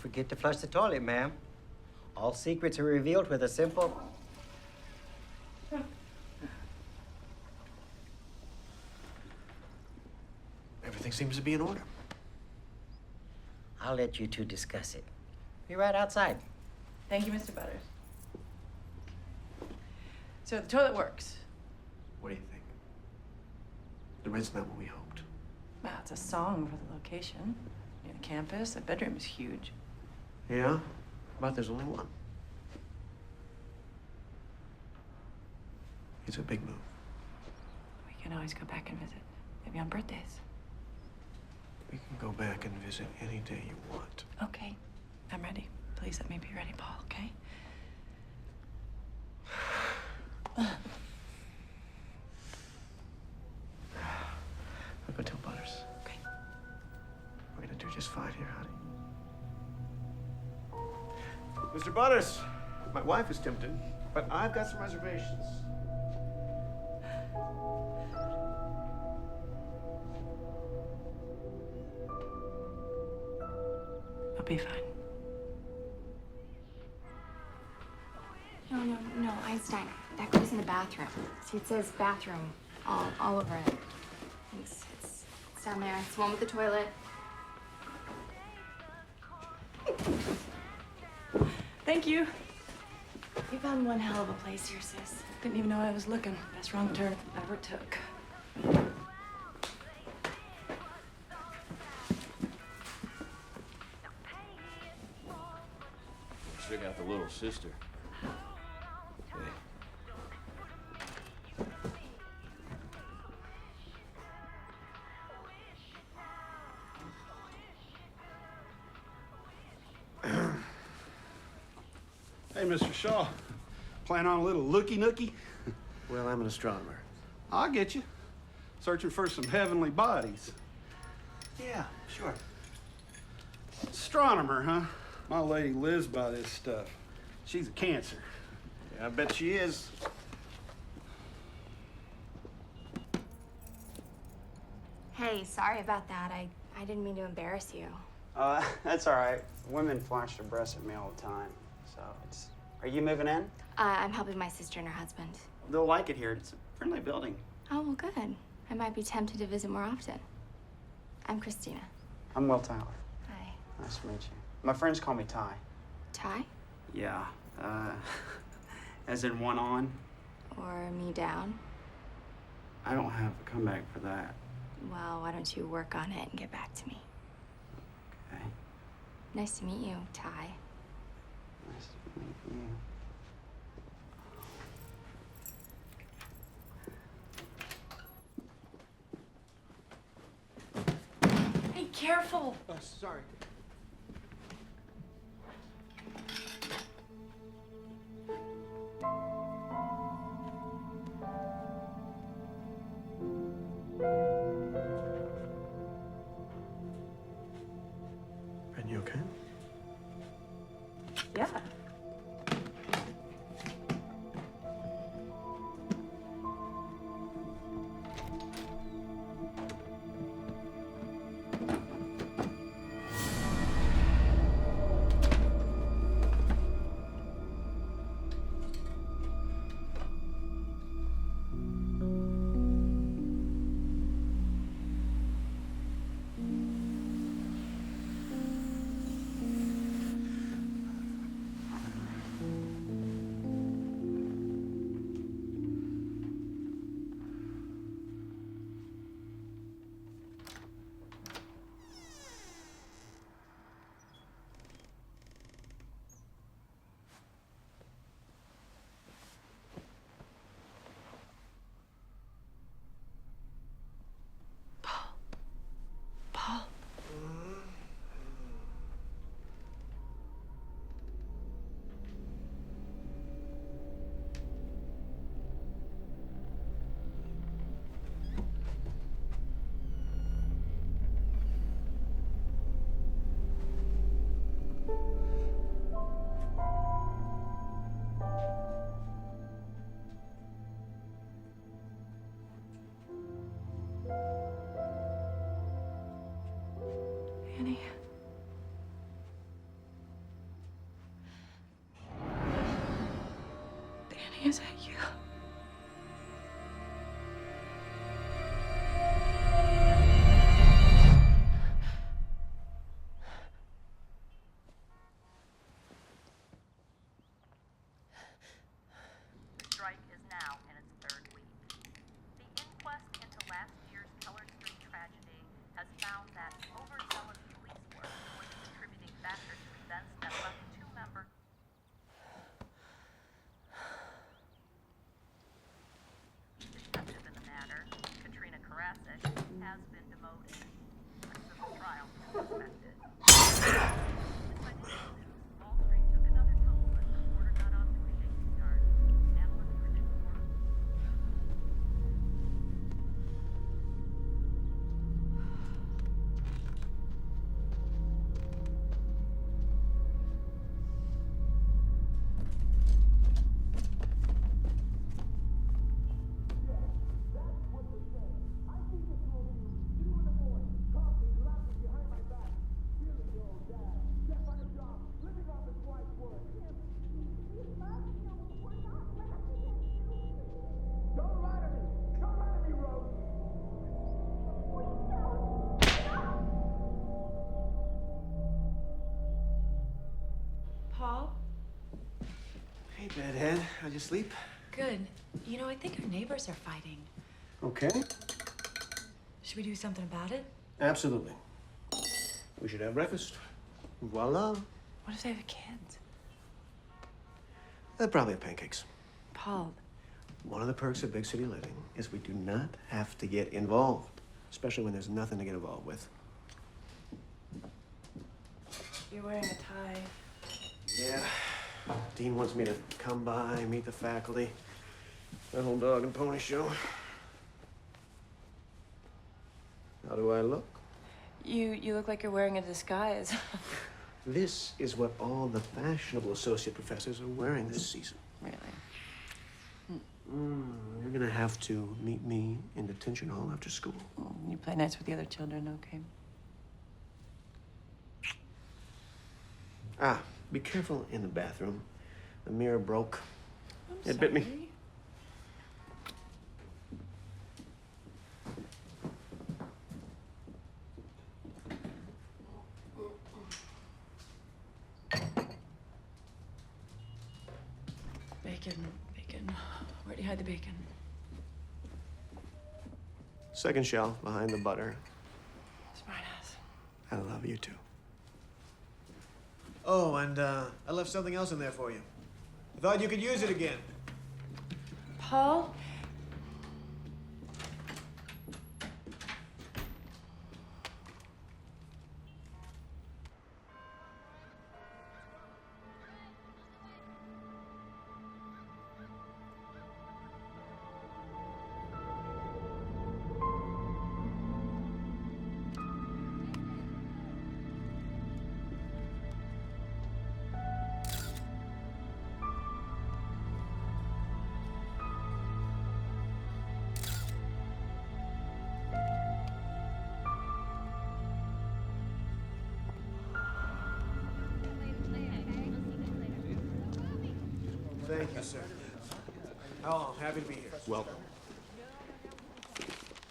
Forget to flush the toilet, ma'am. All secrets are revealed with a simple... Everything seems to be in order. I'll let you two discuss it. Be right outside. Thank you, Mr. Butters. So the toilet works. What do you think? The rent's not what we hoped. Wow, it's a song for the location. Near the campus, the bedroom is huge. Yeah? But there's only one. It's a big move. We can always go back and visit. Maybe on birthdays. We can go back and visit any day you want. Okay, I'm ready. Please let me be ready, Paul, okay? I'll go tell Butters. Okay. We're gonna do just fine here, honey. Mr. Butters, my wife is tempted, but I've got some reservations. I'll be fine. No, Einstein. That goes in the bathroom. See, it says bathroom all over it. It's down there. It's the one with the toilet. Thank you. You found one hell of a place here, sis. Didn't even know I was looking. Best wrong turn I ever took. Check out the little sister. Hey, Mr. Shaw. Plan on a little looky-nooky? Well, I'm an astronomer. I'll get you. Searching for some heavenly bodies. Yeah, sure. Astronomer, huh? My lady lives by this stuff. She's a Cancer. Yeah, I bet she is. Hey, sorry about that. I didn't mean to embarrass you. That's all right. Women flash their breasts at me all the time. So it's... Are you moving in? I'm helping my sister and her husband. They'll like it here. It's a friendly building. Oh, well, good. I might be tempted to visit more often. I'm Christina. I'm Will Tyler. Hi. Nice to meet you. My friends call me Ty. Ty? Yeah. As in one on. Or me down? I don't have a comeback for that. Well, why don't you work on it and get back to me? Okay. Nice to meet you, Ty. Nice to meet you. Hey, careful! Oh, sorry. And you okay? Yeah. Paul. Annie. Is that you? Strike is now in its third week. The inquest into last year's Keller Street tragedy has found that overzealous police work was a contributing factor to events that left two members. Detective in the matter, Katrina Karasik, has been demoted. A civil trial is expected. Despite the news, Wall Street took another tumble as the quarter got off to a shaky start. Analysts predict more. Paul? Hey, bedhead. How'd you sleep? Good. You know, I think our neighbors are fighting. Okay. Should we do something about it? Absolutely. We should have breakfast. Voila. What if they have kids? They'll probably have pancakes. Paul, One of the perks of big city living is we do not have to get involved, especially when there's nothing to get involved with. you're wearing a tie. Yeah. Dean wants me to come by, meet the faculty. That whole dog and pony show. How do I look? You look like you're wearing a disguise. This is what all the fashionable associate professors are wearing this season. Really? You're gonna have to meet me in detention hall after school. You play nice with the other children, okay? Ah, be careful in the bathroom. The mirror broke. I'm It bit me. sorry. Bacon, bacon. Where'd you hide the bacon? Second shelf behind the butter. Smart ass. I love you too. Oh, and I left something else in there for you. I thought you could use it again. Paul? Thank you, sir. Oh, happy to be here. Welcome.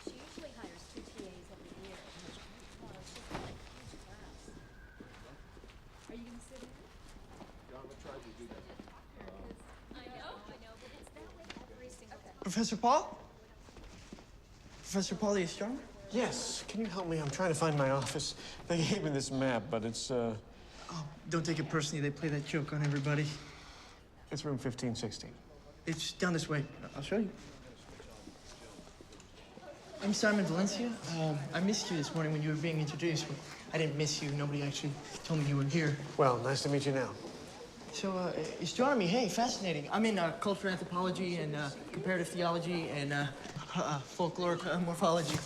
She usually hires 2 TAs every year. Well, it's just like huge class. Are you gonna sit in? I know, but it's that way every single time. Professor Paul? Professor Paul the astronomer? Yes, can you help me? I'm trying to find my office. They gave me this map, but it's Oh, don't take it personally. They play that joke on everybody. it's room 1516. It's down this way. I'll show you. I'm Simon Valencia. I missed you this morning when you were being introduced, but I didn't miss you. Nobody actually told me you were here. Well, nice to meet you now. So, astronomy, hey, fascinating. I'm in cultural anthropology and comparative theology and folkloric morphology.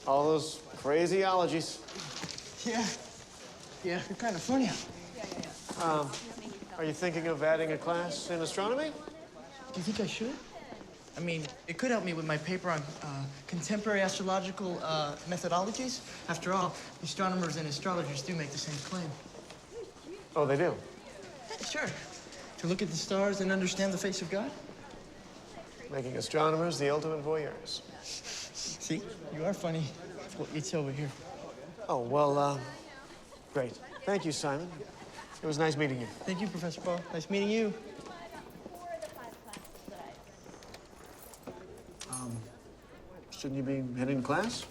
All those crazy ologies. Yeah. Yeah, you're kind of funny. Are you thinking of adding a class in astronomy? Do you think I should? I mean, it could help me with my paper on contemporary astrological methodologies. After all, astronomers and astrologers do make the same claim. Oh, they do? Yeah, sure. To look at the stars and understand the face of God? Making astronomers the ultimate voyeurs. See, you are funny. It's over here. Oh, well, great. Thank you, Simon. It was nice meeting you. Thank you, Professor Paul. Nice meeting you. Shouldn't you be heading to class?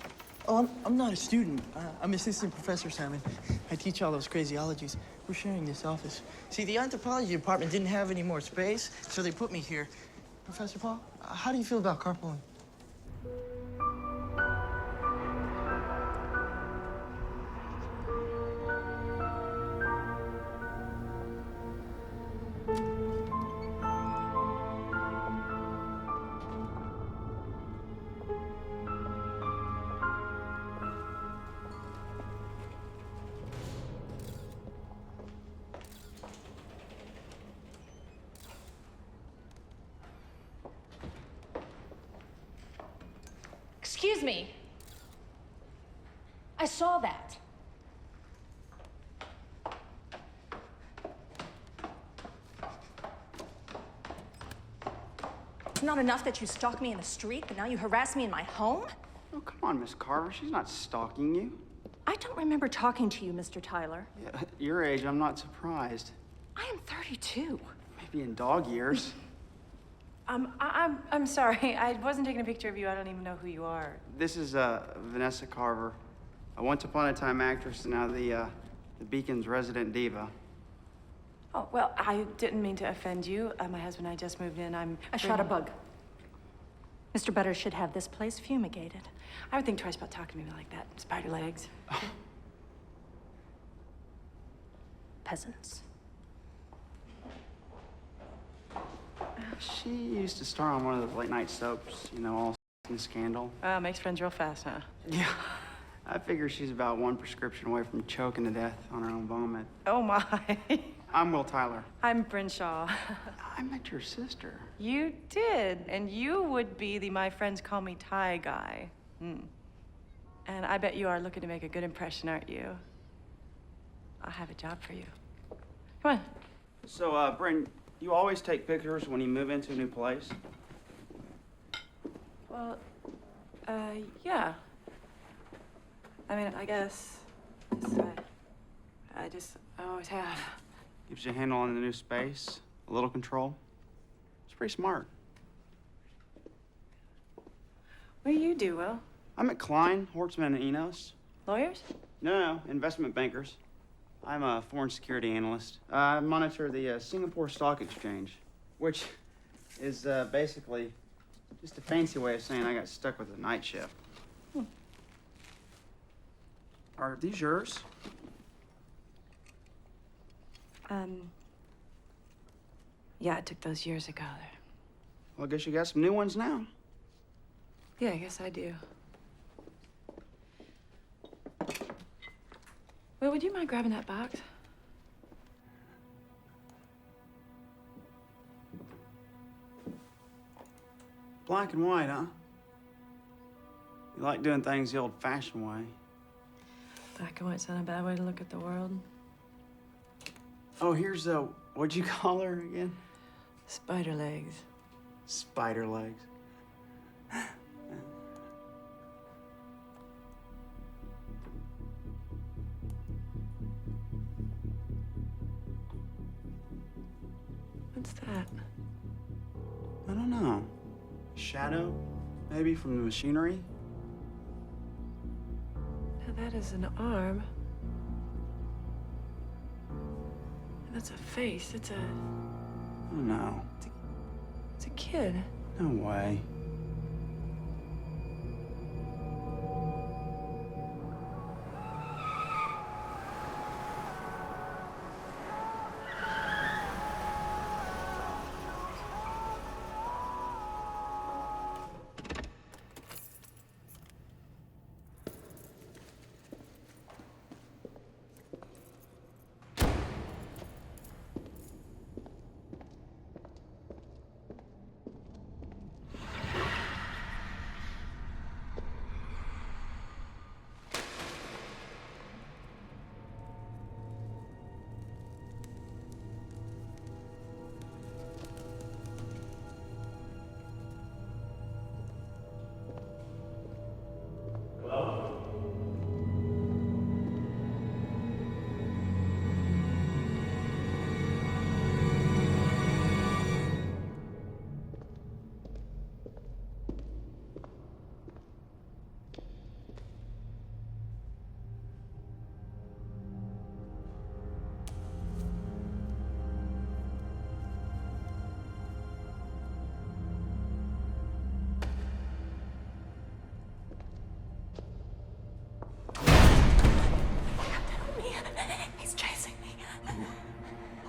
Oh, I'm not a student. I'm assistant professor, Simon. I teach all those craziologies. We're sharing this office. See, the anthropology department didn't have any more space, so they put me here. Professor Paul, how do you feel about carpooling? Excuse me. I saw that. It's not enough that you stalk me in the street, but now you harass me in my home? Oh, come on, Miss Carver. She's not stalking you. I don't remember talking to you, Mr. Tyler. Yeah, at your age, I'm not surprised. I am 32. Maybe in dog years. I'm sorry. I wasn't taking a picture of you. I don't even know who you are. This is Vanessa Carver, a once upon a time actress, and now the Beacon's resident diva. Oh, well, I didn't mean to offend you. My husband and I just moved in. I shot a bug. Mr. Better should have this place fumigated. I would think twice about talking to me like that. Spider legs. Peasants. She used to star on one of those late night soaps, you know, all in scandal. Makes friends real fast, huh? Yeah. I figure she's about one prescription away from choking to death on her own vomit. Oh, my. I'm Will Tyler. I'm Bryn Shaw. I met your sister. You did. And you would be the my friends call me Ty guy. And I bet you are looking to make a good impression, aren't you? I'll have a job for you. Come on. So, Bryn, you always take pictures when you move into a new place? Well, yeah. I mean, I guess. I always have. Gives you a handle on the new space, a little control. It's pretty smart. What do you do, Will? I'm at Klein, Hortzman, and Enos. Lawyers? No, investment bankers. I'm a foreign security analyst. I monitor the Singapore Stock Exchange, which is basically just a fancy way of saying I got stuck with the night shift. Are these yours? Yeah, I took those years ago. Well, I guess you got some new ones now. Yeah, I guess I do. Will, would you mind grabbing that box? Black and white, huh? You like doing things the old-fashioned way. Black and white's not a bad way to look at the world. Oh, here's what'd you call her again? Spider legs. Spider legs. What's that? I don't know. Shadow? Maybe from the machinery? Now that is an arm. And that's a face. It's a Oh, no. it's a kid. No way.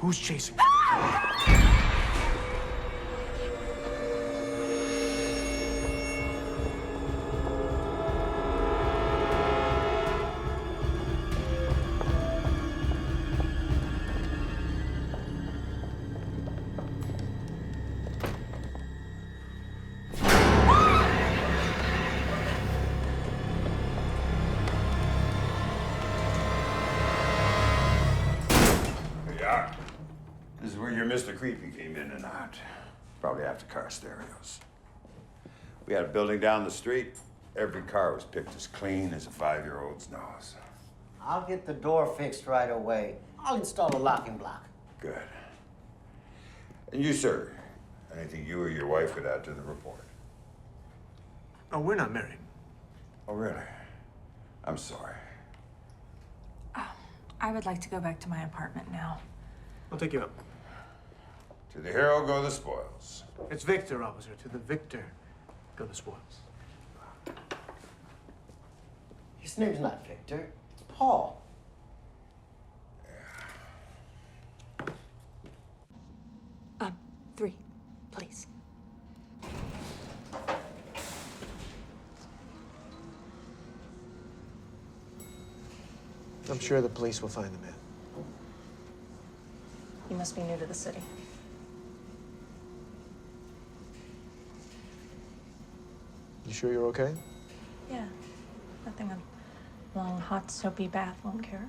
Who's chasing? Here you are. This is where your Mr. Creepy came in and out. Probably after car stereos. We had a building down the street. Every car was picked as clean as a 5-year-old's nose. I'll get the door fixed right away. I'll install a locking block. Good. And you, sir, anything you or your wife would add to the report? Oh, we're not married. Oh, really? I'm sorry. I would like to go back to my apartment now. I'll take you up. To the hero go the spoils. It's Victor, officer. To the victor go the spoils. His name's not Victor. It's Paul. 3, please. I'm sure the police will find the man. You must be new to the city. You sure you're okay? Yeah. Nothing a long, hot, soapy bath won't cure.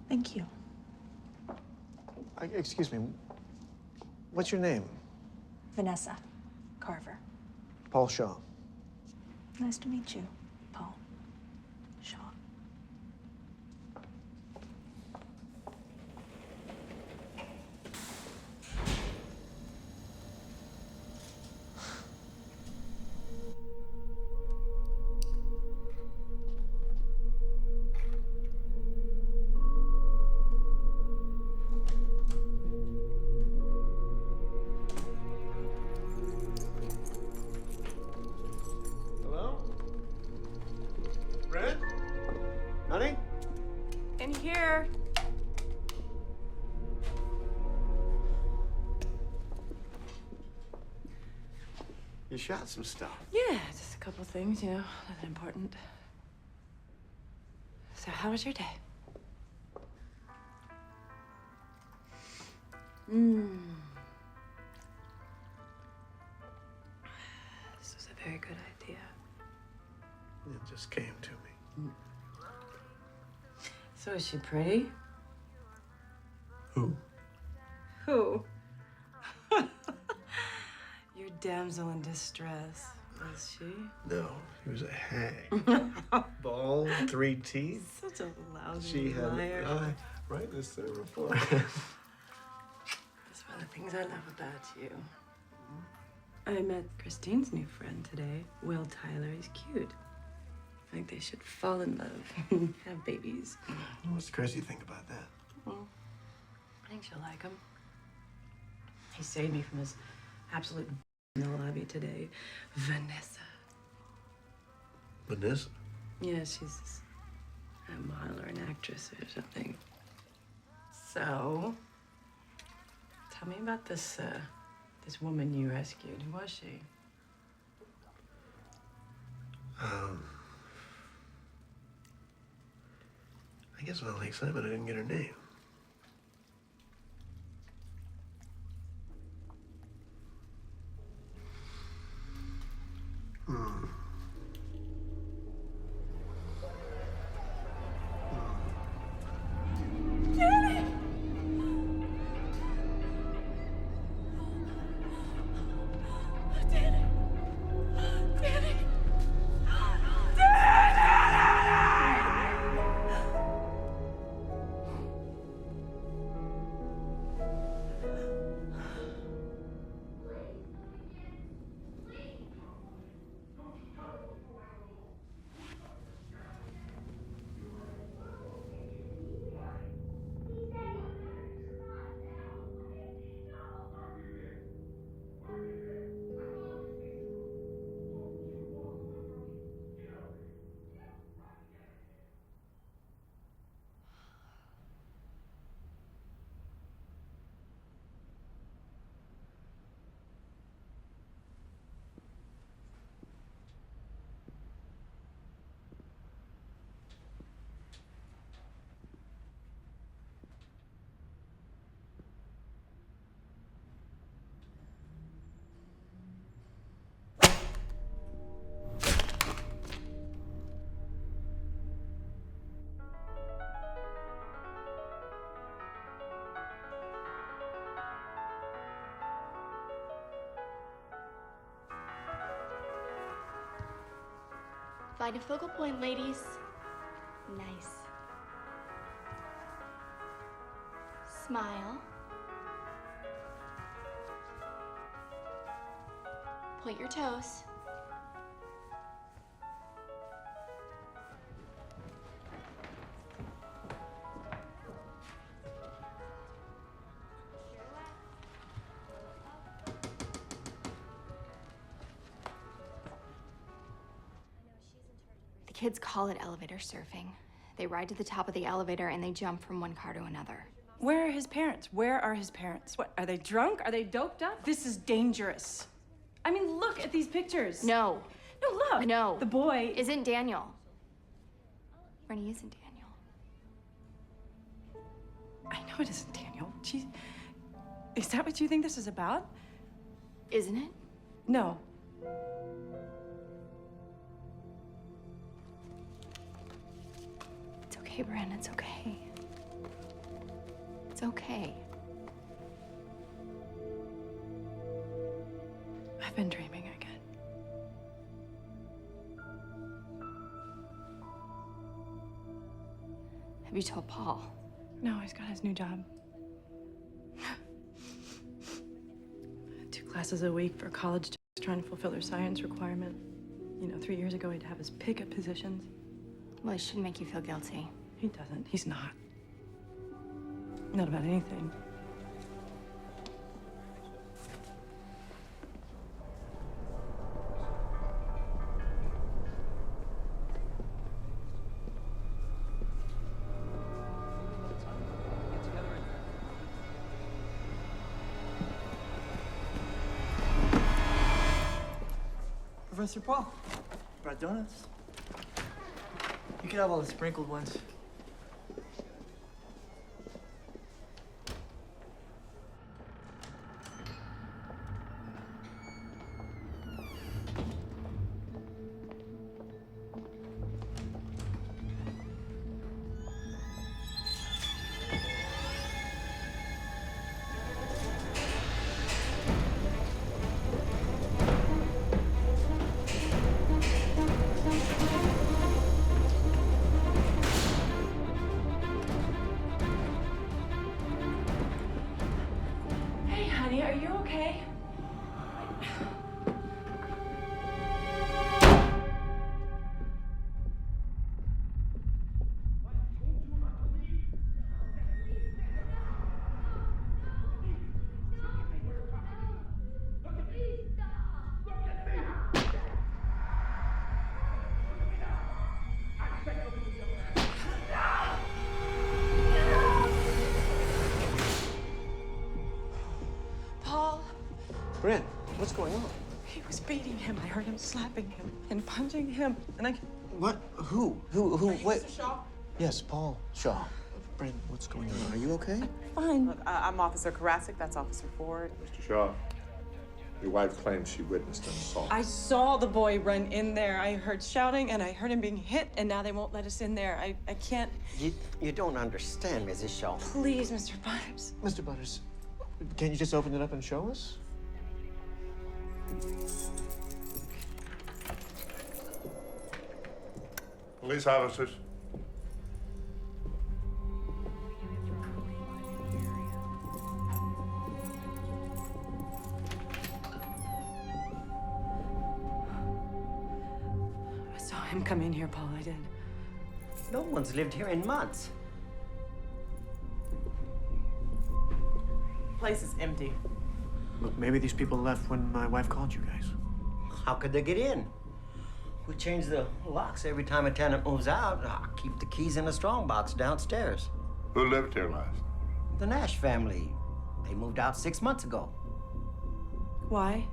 Thank you. Excuse me. What's your name? Vanessa Carver. Paul Shaw. Nice to meet you, Paul Shaw. Hello? Brent? Honey? In here. You shot some stuff. Yeah, just a couple things, you know, nothing important. So, how was your day? This was a very good idea. It just came to me. So, is she pretty? Who? Who? Your damsel in distress, was she? No, he was a hag. Bald, 3 teeth. Such a lousy She had liar. an eye. Right, this the report. That's one of the things I love about you. I met Christine's new friend today, Will Tyler. He's cute. I think they should fall in love, have babies. What's the crazy thing about that? Well, I think she'll like him. He saved me from this absolute in the lobby today. Vanessa. Vanessa? Yeah, she's a model or an actress or something. So, tell me about this this woman you rescued. Who was she? I guess with all the excitement, I didn't get her name. Find a focal point, ladies. Nice. Smile. Point your toes. The kids call it elevator surfing. They ride to the top of the elevator and they jump from one car to another. Where are his parents? Where are his parents? What, are they drunk? Are they doped up? This is dangerous. I mean, look at these pictures. No. No, look. No. The boy Isn't Daniel. Rennie isn't Daniel. I know it isn't Daniel. Jeez. Is that what you think this is about? Isn't it? No. It's okay, Bren. It's okay. It's okay. I've been dreaming again. Have you told Paul? No, he's got his new job. 2 classes a week for college students trying to fulfill their science requirement. You know, 3 years ago, he'd have us pick up positions. Well, it shouldn't make you feel guilty. He doesn't. He's not. Not about anything. Professor Paul, brought donuts. You can have all the sprinkled ones. Hey, honey, are you okay? Paul, Brent, what's going on? he was beating him. I heard him slapping him and punching him. And I... What? Who? Wait. Yes, Paul Shaw. Brent, what's going on? Are you okay? Fine. Look, I'm Officer Karasik. That's Officer Ford. Mr. Shaw, your wife claims she witnessed an assault. I saw the boy run in there. I heard shouting and I heard him being hit, and now they won't let us in there. I can't. You don't understand, Mrs. Shaw. Please, Mr. Butters. Mr. Butters, can you just open it up and show us? Police officers. I saw him come in here, Paul. I did. No one's lived here in months. Place is empty. Look, maybe these people left when my wife called you guys. How could they get in? We change the locks every time a tenant moves out. I keep the keys in a strongbox downstairs. Who lived here last? The Nash family. They moved out 6 months ago. Why?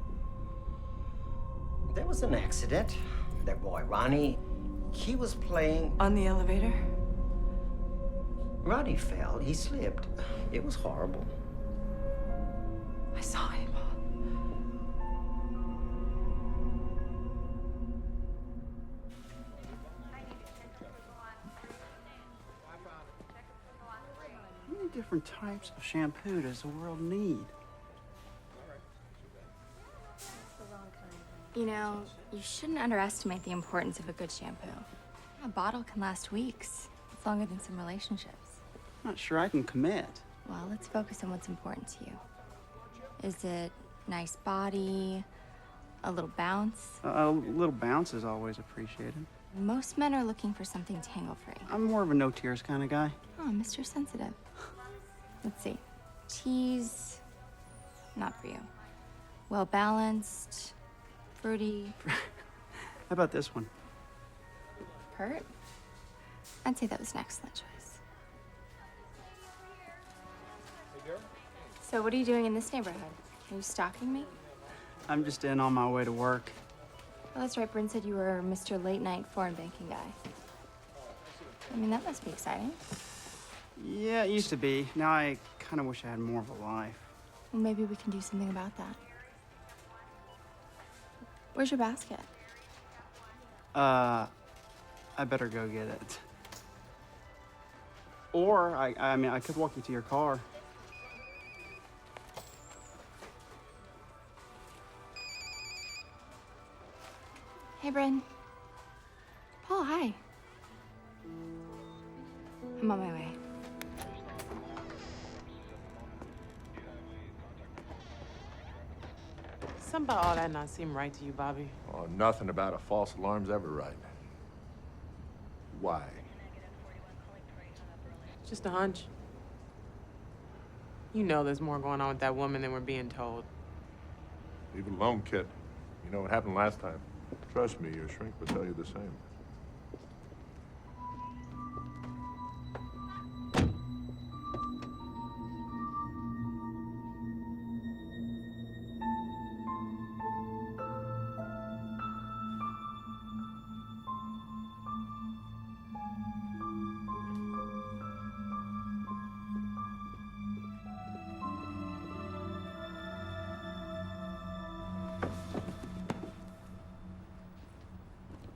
There was an accident. Their boy, Ronnie, he was playing. On the elevator? Ronnie fell. He slipped. It was horrible. I saw him. How many different types of shampoo does the world need? You know, you shouldn't underestimate the importance of a good shampoo. A bottle can last weeks. It's longer than some relationships. I'm not sure I can commit. Well, let's focus on what's important to you. Is it nice body, a little bounce? A little bounce is always appreciated. Most men are looking for something tangle-free. I'm more of a no tears kind of guy. Oh, Mr. Sensitive. Let's see. Cheese, not for you. Well-balanced, fruity. How about this one? Pert? I'd say that was an excellent choice. So what are you doing in this neighborhood? Are you stalking me? I'm just in on my way to work. Oh, that's right. Bryn said you were Mr. Late Night foreign banking guy. I mean, that must be exciting. Yeah, it used to be. Now I kind of wish I had more of a life. Well, maybe we can do something about that. Where's your basket? I better go get it. Or, I mean, I could walk you to your car. Hey, Bryn. Paul, hi. I'm on my way. Something about all that not seem right to you, Bobby. Oh, nothing about a false alarm's ever right. Why? Just a hunch. You know there's more going on with that woman than we're being told. Leave it alone, kid. You know what happened last time. Trust me, your shrink will tell you the same.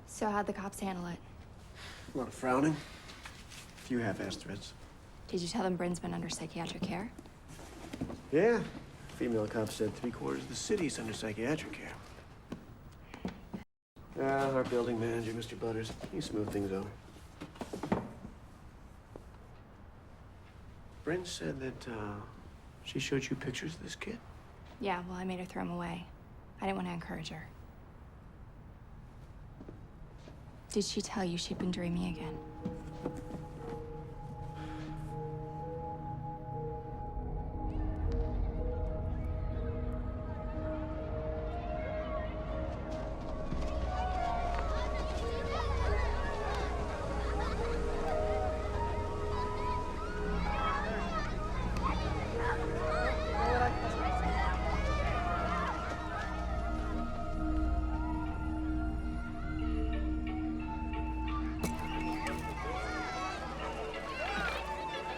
So how'd the cops handle it? A lot of frowning. A few half-assed threats. Did you tell them Bryn's been under psychiatric care? Yeah. Female cop said 3/4 of the city's under psychiatric care. Our building manager, Mr. Butters, he smoothed things over. Bryn said that, she showed you pictures of this kid. Yeah, well, I made her throw him away. I didn't want to encourage her. Did she tell you she'd been dreaming again?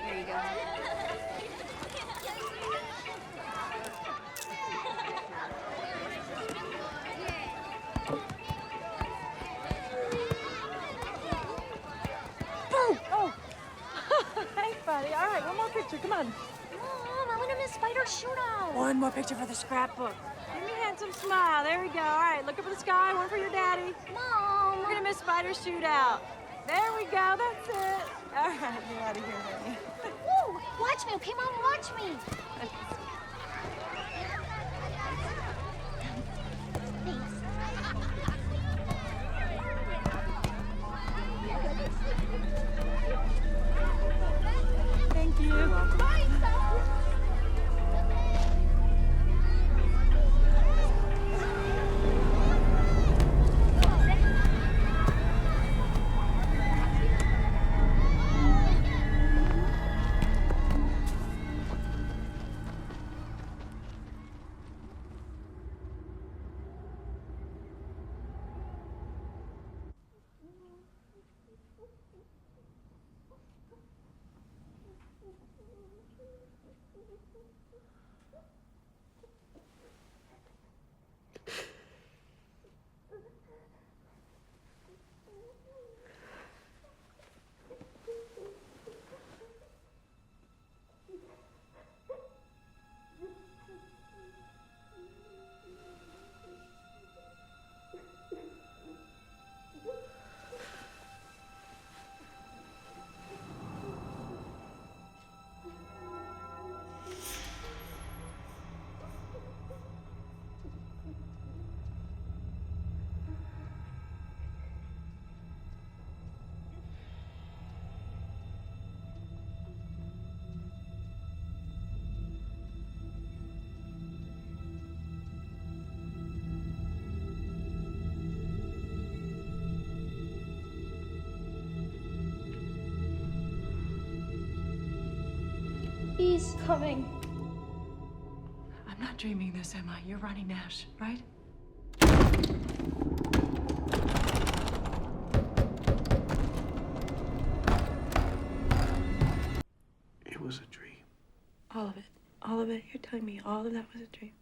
Here you go. Boom! Oh! Hey, buddy. All right, one more picture. Come on. Mom, I want to miss Spider Shootout. One more picture for the scrapbook. Give me a handsome smile. There we go. All right, look up at the sky. One for your daddy. Mom. We're gonna miss Spider Shootout. There we go. That's it. All right, get out of here, honey. Woo! Watch me, okay, Mom? Watch me. Thank you. He's coming. I'm not dreaming this, Emma. You're Ronnie Nash, right? It was a dream. All of it. All of it. You're telling me all of that was a dream?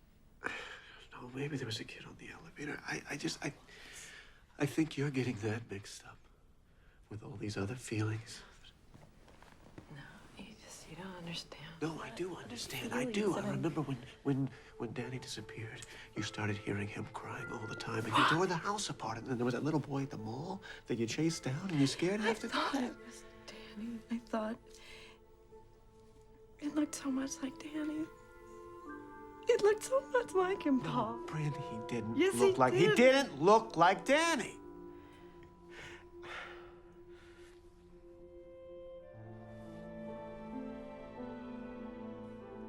No, maybe there was a kid on the elevator. I think you're getting that mixed up with all these other feelings. You don't understand. No, I do understand. I do. I remember when Danny disappeared, you started hearing him crying all the time, and you tore the house apart. And then there was that little boy at the mall that you chased down, and you scared after that. I thought it was Danny. I thought it looked so much like Danny. It looked so much like him, Paul. No, Bryn, he didn't Yes, look like did. he didn't look like Danny.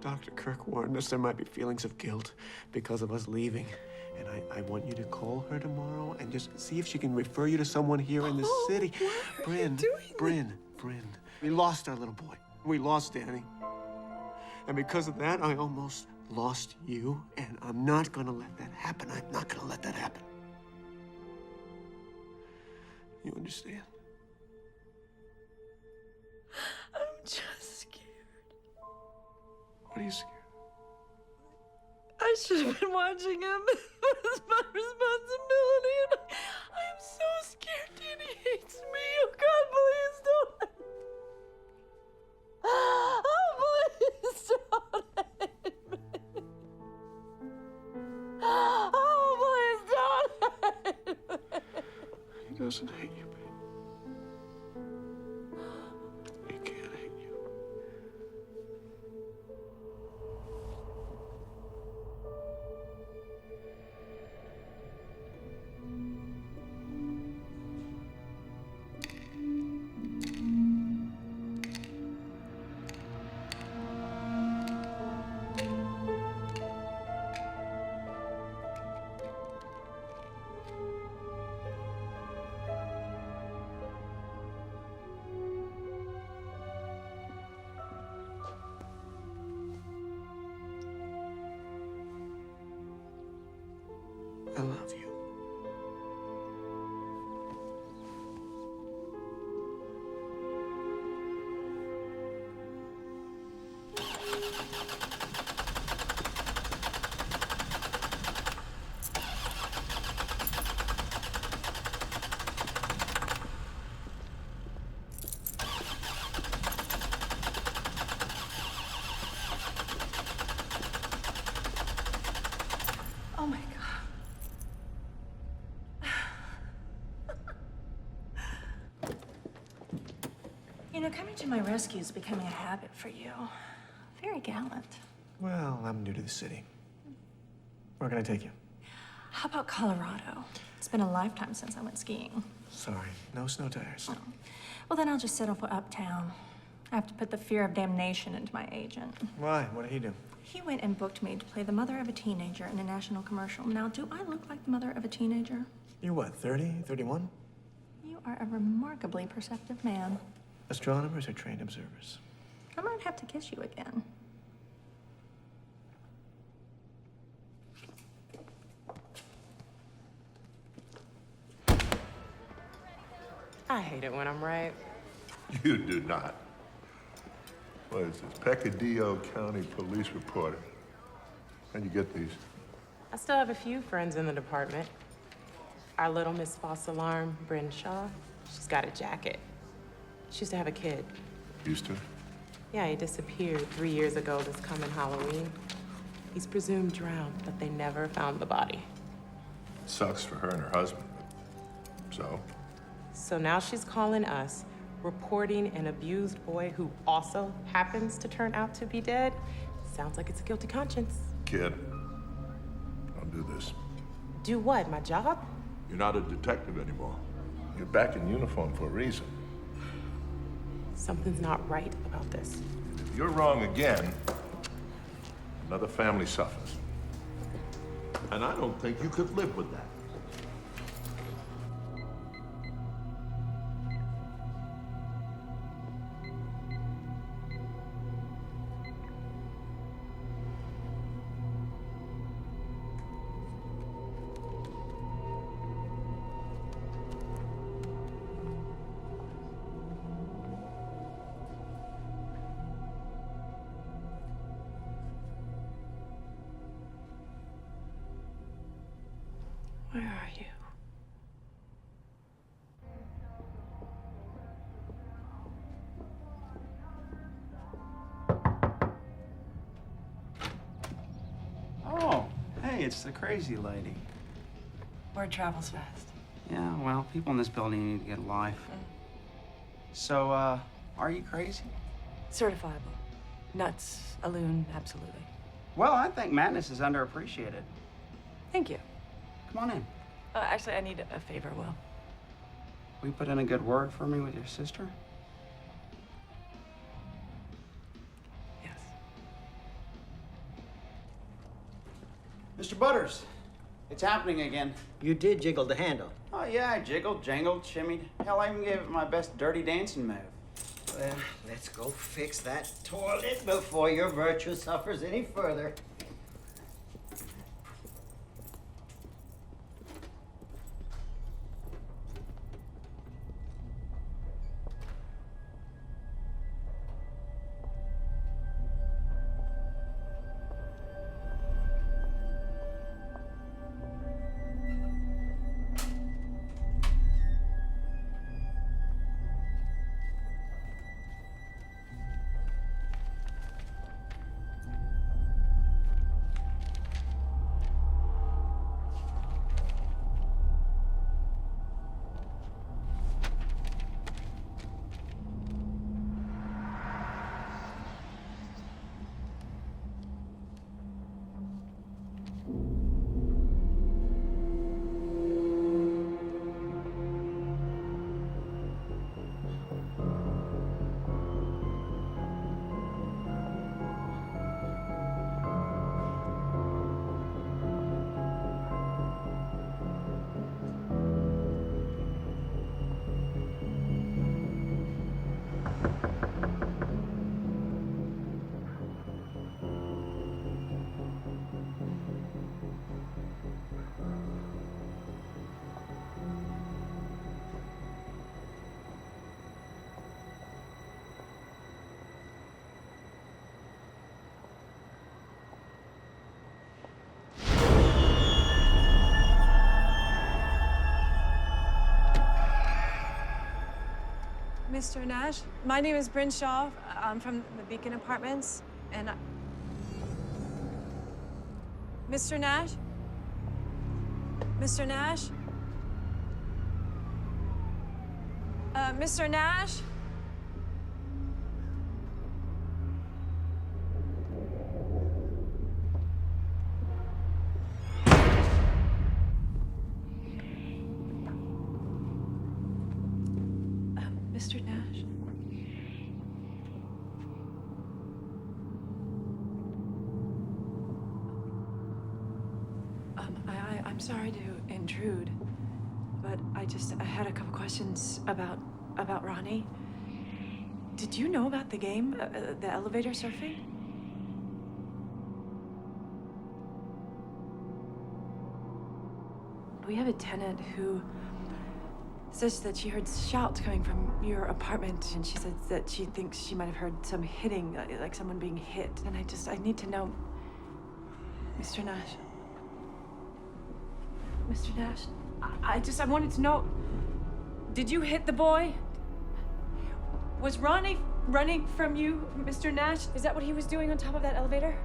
Dr. Kirk warned us there might be feelings of guilt because of us leaving. And I want you to call her tomorrow and just see if she can refer you to someone here in the city. Bryn, Bryn. We lost our little boy. We lost Danny. And because of that, I almost lost you. And I'm not gonna let that happen. I'm not gonna let that happen. You understand? I'm just scared. What are you scared? I should have been watching him. It's my responsibility, and I am so scared Danny hates me. Oh God, please don't. Oh, please don't hate me. Oh, please don't hate me. He doesn't hate you, babe. He can't hate you. I love you. Oh my God. You know, coming to my rescue is becoming a habit for you. Very gallant. Well, I'm new to the city. Where can I take you? How about Colorado? It's been a lifetime since I went skiing. Sorry, no snow tires. Oh. Well, then I'll just settle for Uptown. I have to put the fear of damnation into my agent. Why? What did he do? He went and booked me to play the mother of a teenager in a national commercial. Now, do I look like the mother of a teenager? You're what, 30, 31? You are a remarkably perceptive man. Astronomers are trained observers. I might have to kiss you again. I hate it when I'm right. You do not. What is this? Pecadillo County Police Reporter. How'd you get these? I still have a few friends in the department. Our little Miss False Alarm, Bryn Shaw, she's got a jacket. She used to have a kid. Houston? Yeah, he disappeared 3 years ago this coming Halloween. He's presumed drowned, but they never found the body. Sucks for her and her husband. So? So now she's calling us, reporting an abused boy who also happens to turn out to be dead. Sounds like it's a guilty conscience. Kid, don't do this. Do what, my job? You're not a detective anymore. You're back in uniform for a reason. Something's not right about this. If you're wrong again, another family suffers. And I don't think you could live with that. Where are you? Oh, hey, it's the crazy lady. Word travels fast. Yeah, well, people in this building need to get a life. So, are you crazy? Certifiable. Nuts, a loon, absolutely. Well, I think madness is underappreciated. Thank you. Come on in. Actually, I need a favor, Will. Will you put in a good word for me with your sister? Yes. Mr. Butters, it's happening again. You did jiggle the handle. Oh, yeah, I jiggled, jangled, shimmied. Hell, I even gave it my best dirty dancing move. Well, let's go fix that toilet before your virtue suffers any further. Mr. Nash, my name is Bryn Shaw. I'm from the Beacon Apartments, and Mr. Nash? Mr. Nash? Mr. Nash? Mr. Nash? I'm sorry to intrude, but I had a couple questions about Ronnie. Did you know about the game, the elevator surfing? We have a tenant who says that she heard shouts coming from your apartment, and she says that she thinks she might have heard some hitting, like someone being hit. And I need to know, Mr. Nash. Mr. Nash, I wanted to know, did you hit the boy? Was Ronnie running from you, Mr. Nash? Is that what he was doing on top of that elevator?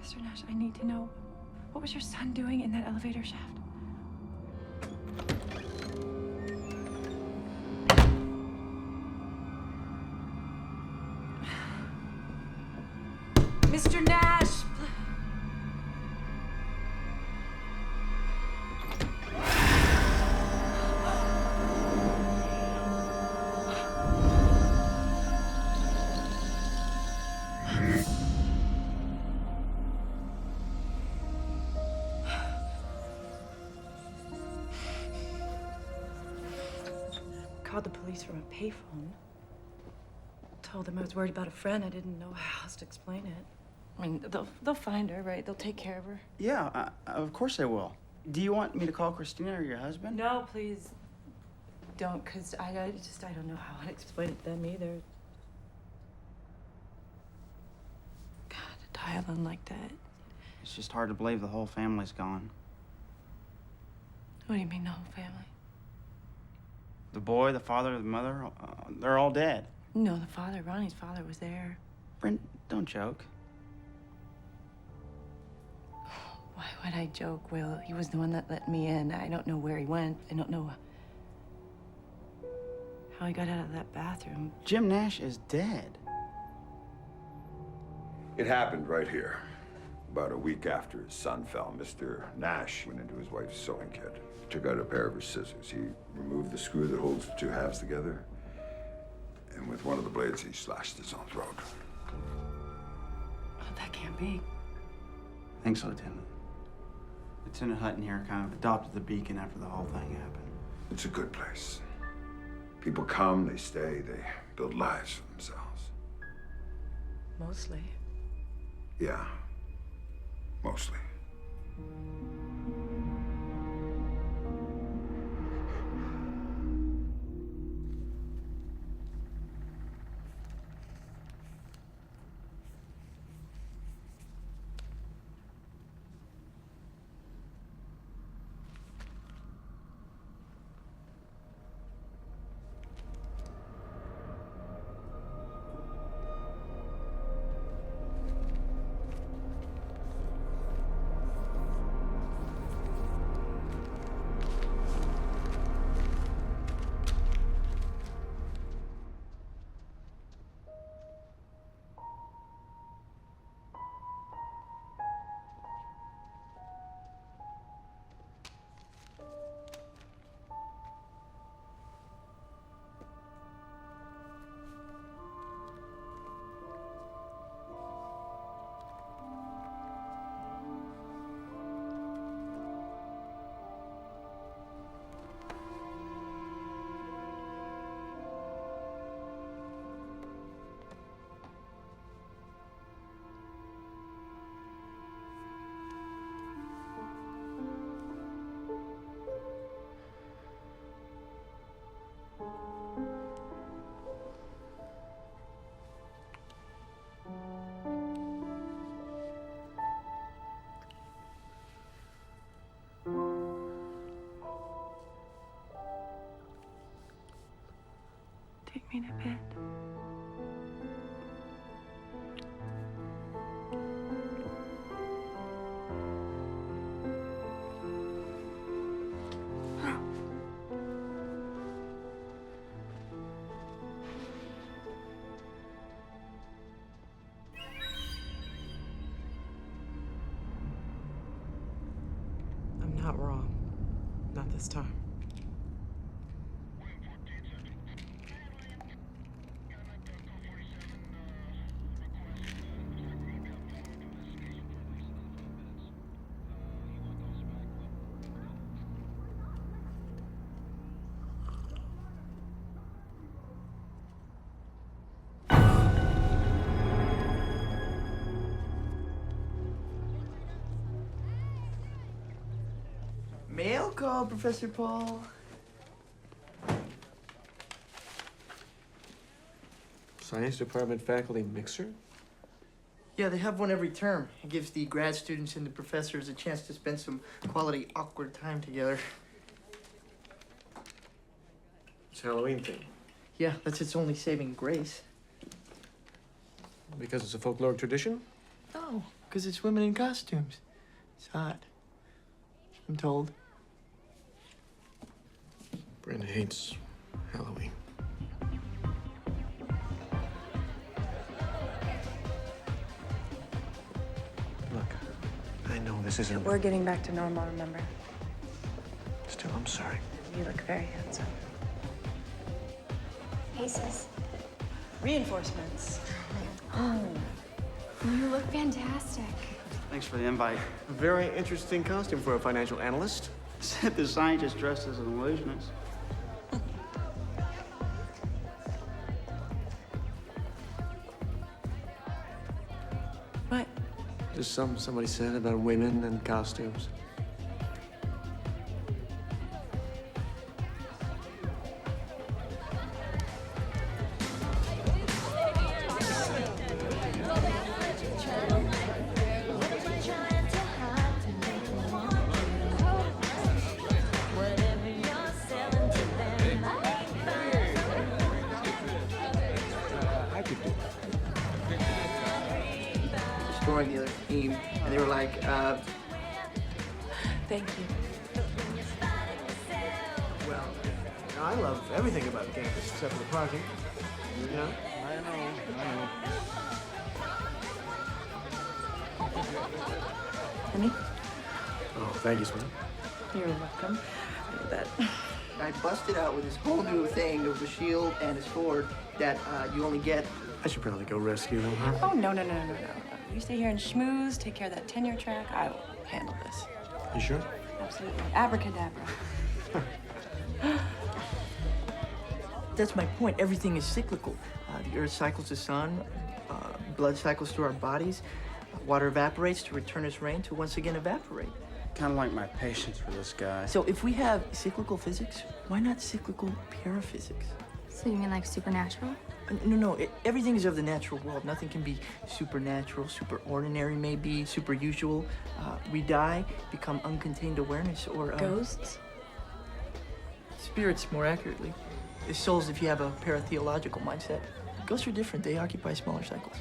Mr. Nash, I need to know, what was your son doing in that elevator shaft? Mr. Nash! Called the police from a payphone. Told them I was worried about a friend. I didn't know how else to explain it. I mean, they'll find her, right? They'll take care of her. Yeah, of course they will. Do you want me to call Christina or your husband? No, please don't, because I don't know how I'd explain it to them either. God, to die alone like that. It's just hard to believe the whole family's gone. What do you mean, the whole family? The boy, the father, the mother, they're all dead. No, the father, Ronnie's father was there. Brent, don't joke. Why would I joke, Will? He was the one that let me in. I don't know where he went. I don't know how he got out of that bathroom. Jim Nash is dead. It happened right here. About a week after his son fell, Mr. Nash went into his wife's sewing kit. He took out a pair of her scissors. He removed the screw that holds the two halves together, and with one of the blades, he slashed his own throat. Oh, that can't be. I think so, Lieutenant. Lieutenant Hutton here kind of adopted the Beacon after the whole thing happened. It's a good place. People come, they stay, they build lives for themselves. Mostly. Yeah, mostly. Take me to bed. I'm not wrong. Not this time. Mail call, Professor Paul. Science department faculty mixer? Yeah, they have one every term. It gives the grad students and the professors a chance to spend some quality, awkward time together. It's a Halloween thing. Yeah, that's its only saving grace. Because it's a folkloric tradition? No, because it's women in costumes. It's hot. I'm told. Bryn hates Halloween. Look, I know this isn't... We're getting back to normal, remember? Still, I'm sorry. You look very handsome. Aces. Reinforcements. You look fantastic. Thanks for the invite. A very interesting costume for a financial analyst. Said the scientist dressed as an illusionist. What? Just somebody said about women and costumes. scoring the other team, and they were like, Thank you. well, I love everything about campus except for the parking. You know? I know. Honey, Oh, thank you, Sweetie. you're welcome. I bet. I busted out with this whole new thing. There was a shield and a sword that you only get. I should probably go rescue them, huh? Oh, no. You stay here and schmooze, take care of that tenure track. I will handle this. You sure? Absolutely. Abracadabra. That's my point. Everything is cyclical. The earth cycles the sun, blood cycles through our bodies, water evaporates to return as rain to once again evaporate. Kind of like my patience for this guy. So if we have cyclical physics, why not cyclical paraphysics? So you mean like supernatural? No. Everything is of the natural world. Nothing can be supernatural, super ordinary maybe, super usual. We die, become uncontained awareness, or Ghosts? spirits, more accurately. The souls, if you have a paratheological mindset. Ghosts are different. They occupy smaller cycles.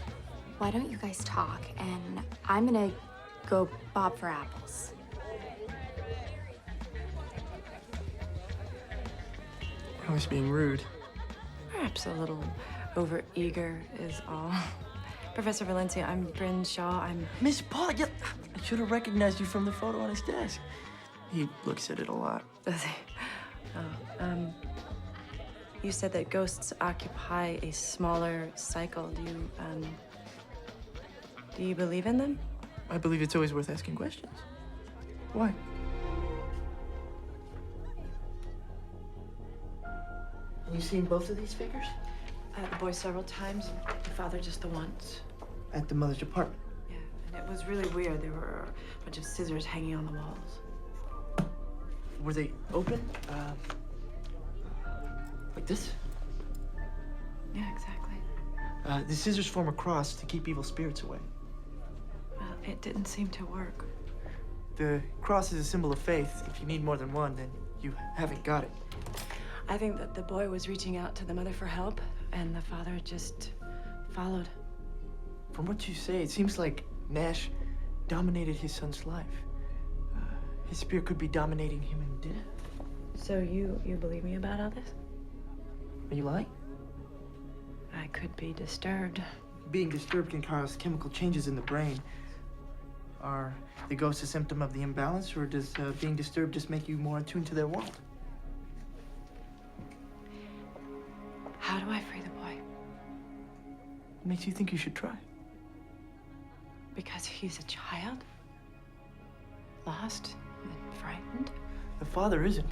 Why don't you guys talk, and I'm gonna go bob for apples. I was being rude. Perhaps a little over-eager is all. Professor Valencia, I'm Bryn Shaw. I'm... Miss Paul, yeah, I should have recognized you from the photo on his desk. He looks at it a lot. Does he? Oh, you said that ghosts occupy a smaller cycle. Do you believe in them? I believe it's always worth asking questions. Why? Have you seen both of these figures? The boy several times, the father just the once. At the mother's apartment. Yeah, and it was really weird. There were a bunch of scissors hanging on the walls. Were they open? Like this? Yeah, exactly. The scissors form a cross to keep evil spirits away. Well, it didn't seem to work. The cross is a symbol of faith. If you need more than one, then you haven't got it. I think that the boy was reaching out to the mother for help, and the father just followed. From what you say, it seems like Nash dominated his son's life. His spirit could be dominating him in death. So you believe me about all this? Are you lying? I could be disturbed. Being disturbed can cause chemical changes in the brain. Are the ghosts a symptom of the imbalance, or does being disturbed just make you more attuned to their world? How do I free the boy? What makes you think you should try? Because he's a child? Lost and frightened? The father isn't.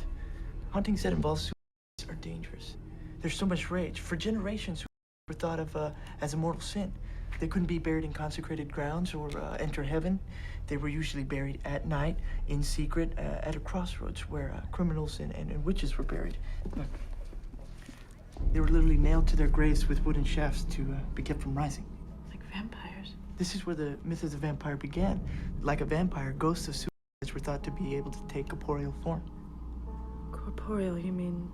Hauntings that involve suicides are dangerous. There's so much rage. For generations, were thought of as a mortal sin. They couldn't be buried in consecrated grounds or enter heaven. They were usually buried at night, in secret, at a crossroads where criminals and witches were buried. Look. They were literally nailed to their graves with wooden shafts to be kept from rising. Like vampires? This is where the myth of the vampire began. Like a vampire, ghosts of suicides were thought to be able to take corporeal form. Corporeal, you mean?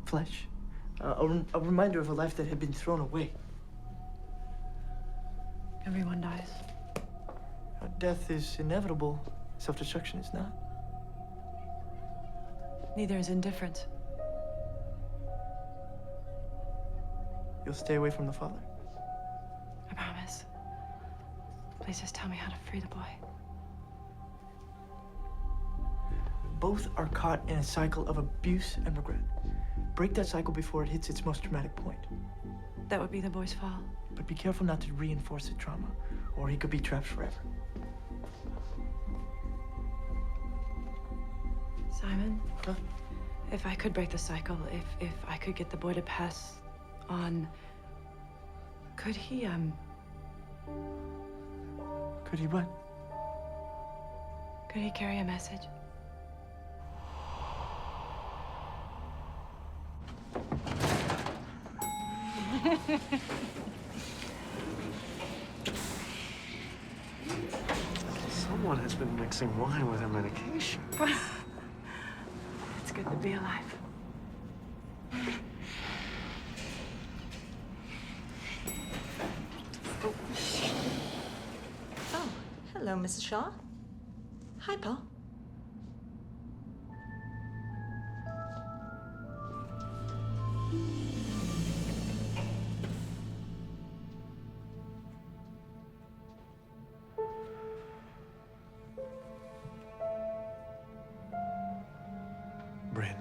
Flesh. A reminder of a life that had been thrown away. Everyone dies. Death is inevitable. Self-destruction is not. Neither is indifference. You'll stay away from the father. I promise. Please just tell me how to free the boy. Both are caught in a cycle of abuse and regret. Break that cycle before it hits its most traumatic point. That would be the boy's fault. But be careful not to reinforce the trauma, or he could be trapped forever. Simon? Huh? If I could break the cycle, if I could get the boy to pass on, could he, Could he what? Could he carry a message? Someone has been mixing wine with her medication. It's good to be alive. Oh. Hello, Mrs. Shaw. Hi, Paul. Bryn.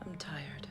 I'm tired.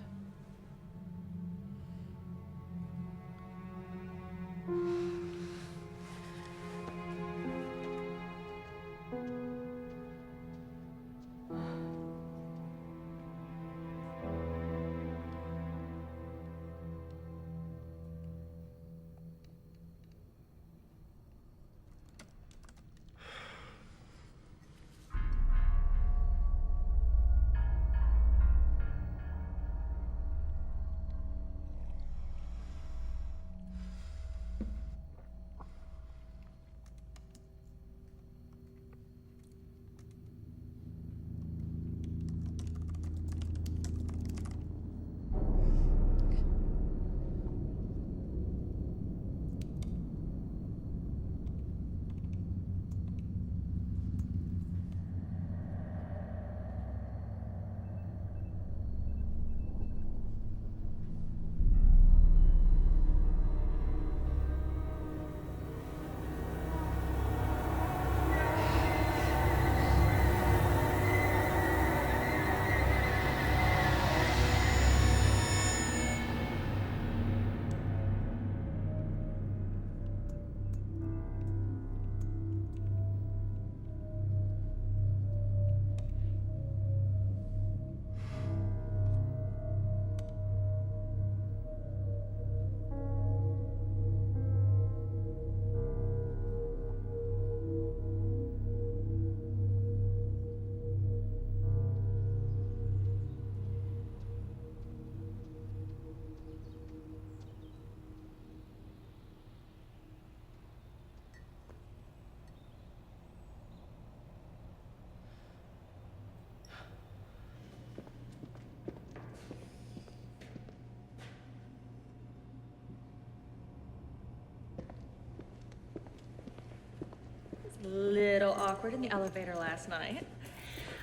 Little awkward in the elevator last night.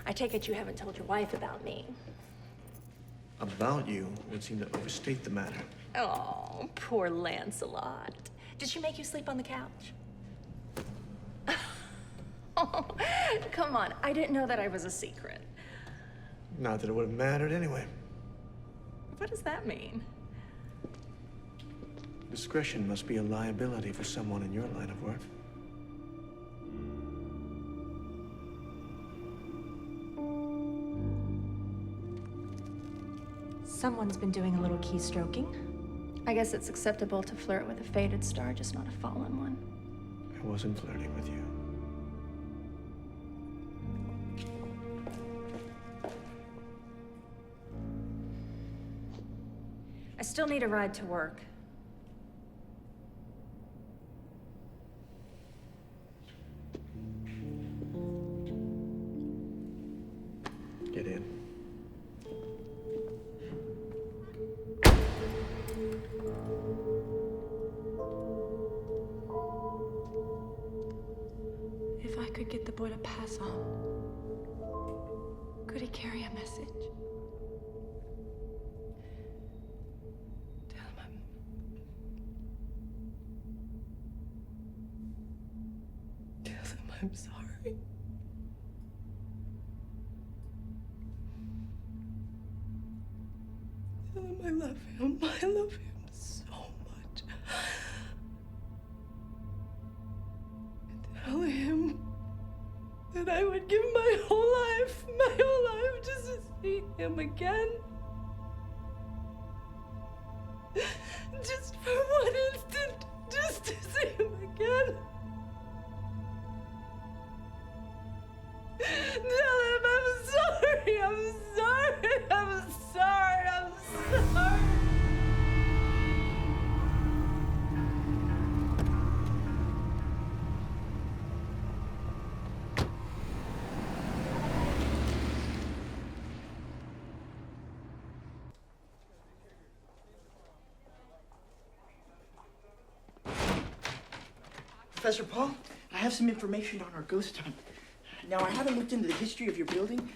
I take it you haven't told your wife about me. About you would seem to overstate the matter. Oh, poor Lancelot. Did she make you sleep on the couch? Oh, come on. I didn't know that I was a secret. Not that it would have mattered anyway. What does that mean? Discretion must be a liability for someone in your line of work. Someone's been doing a little keystroking. I guess it's acceptable to flirt with a faded star, just not a fallen one. I wasn't flirting with you. I still need a ride to work. Get in. If I could get the boy to pass on, could he carry a message? Tell him I'm sorry. Tell him I love him. I love him so much. Tell him that I would give my whole life just to see him again. Just for one instant, just to see him again. Tell him I'm sorry, I'm sorry, I'm sorry, I'm sorry. Professor Paul, I have some information on our ghost hunt. Now, I haven't looked into the history of your building.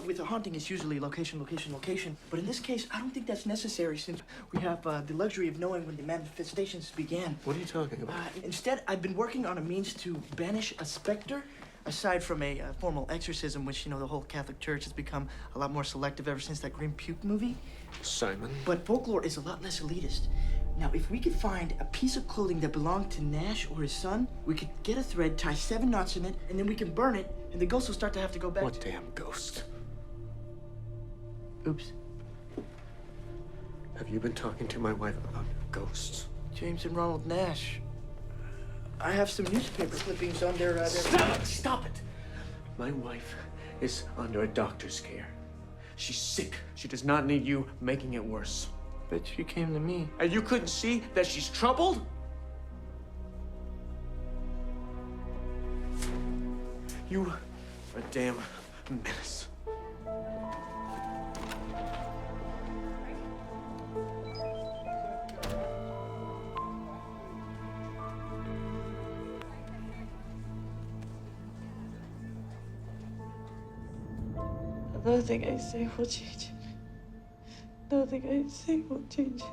With a haunting, it's usually location, location, location. But in this case, I don't think that's necessary since we have the luxury of knowing when the manifestations began. What are you talking about? Instead, I've been working on a means to banish a specter. Aside from a formal exorcism, which, you know, the whole Catholic Church has become a lot more selective ever since that Grim Puke movie. Simon. But folklore is a lot less elitist. Now, if we could find a piece of clothing that belonged to Nash or his son, we could get a thread, tie 7 knots in it, and then we can burn it, and the ghost will start to have to go back. What damn ghost? Oops. Have you been talking to my wife about ghosts? James and Ronald Nash. I have some newspaper clippings on their... Stop it! Stop it! My wife is under a doctor's care. She's sick. She does not need you making it worse. But she came to me. And you couldn't see that she's troubled? You are a damn menace. Nothing I say will change it. Nothing I say will change it.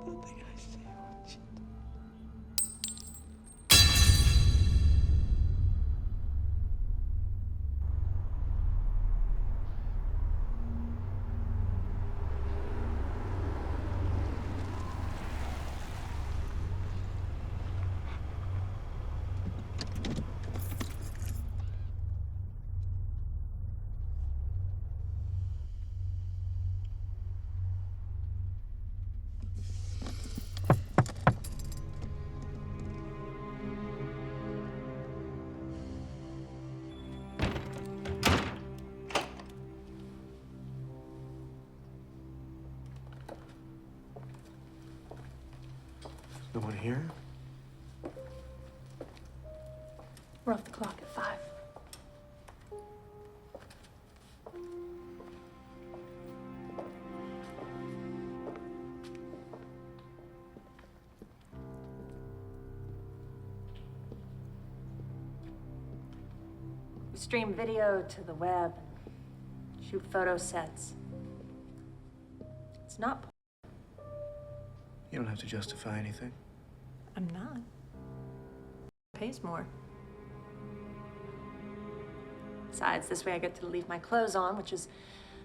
Nothing I say will change it. No one here? We're off the clock at 5. We stream video to the web, shoot photo sets. It's not. You don't have to justify anything. I'm not. Pays more. Besides, this way I get to leave my clothes on, which is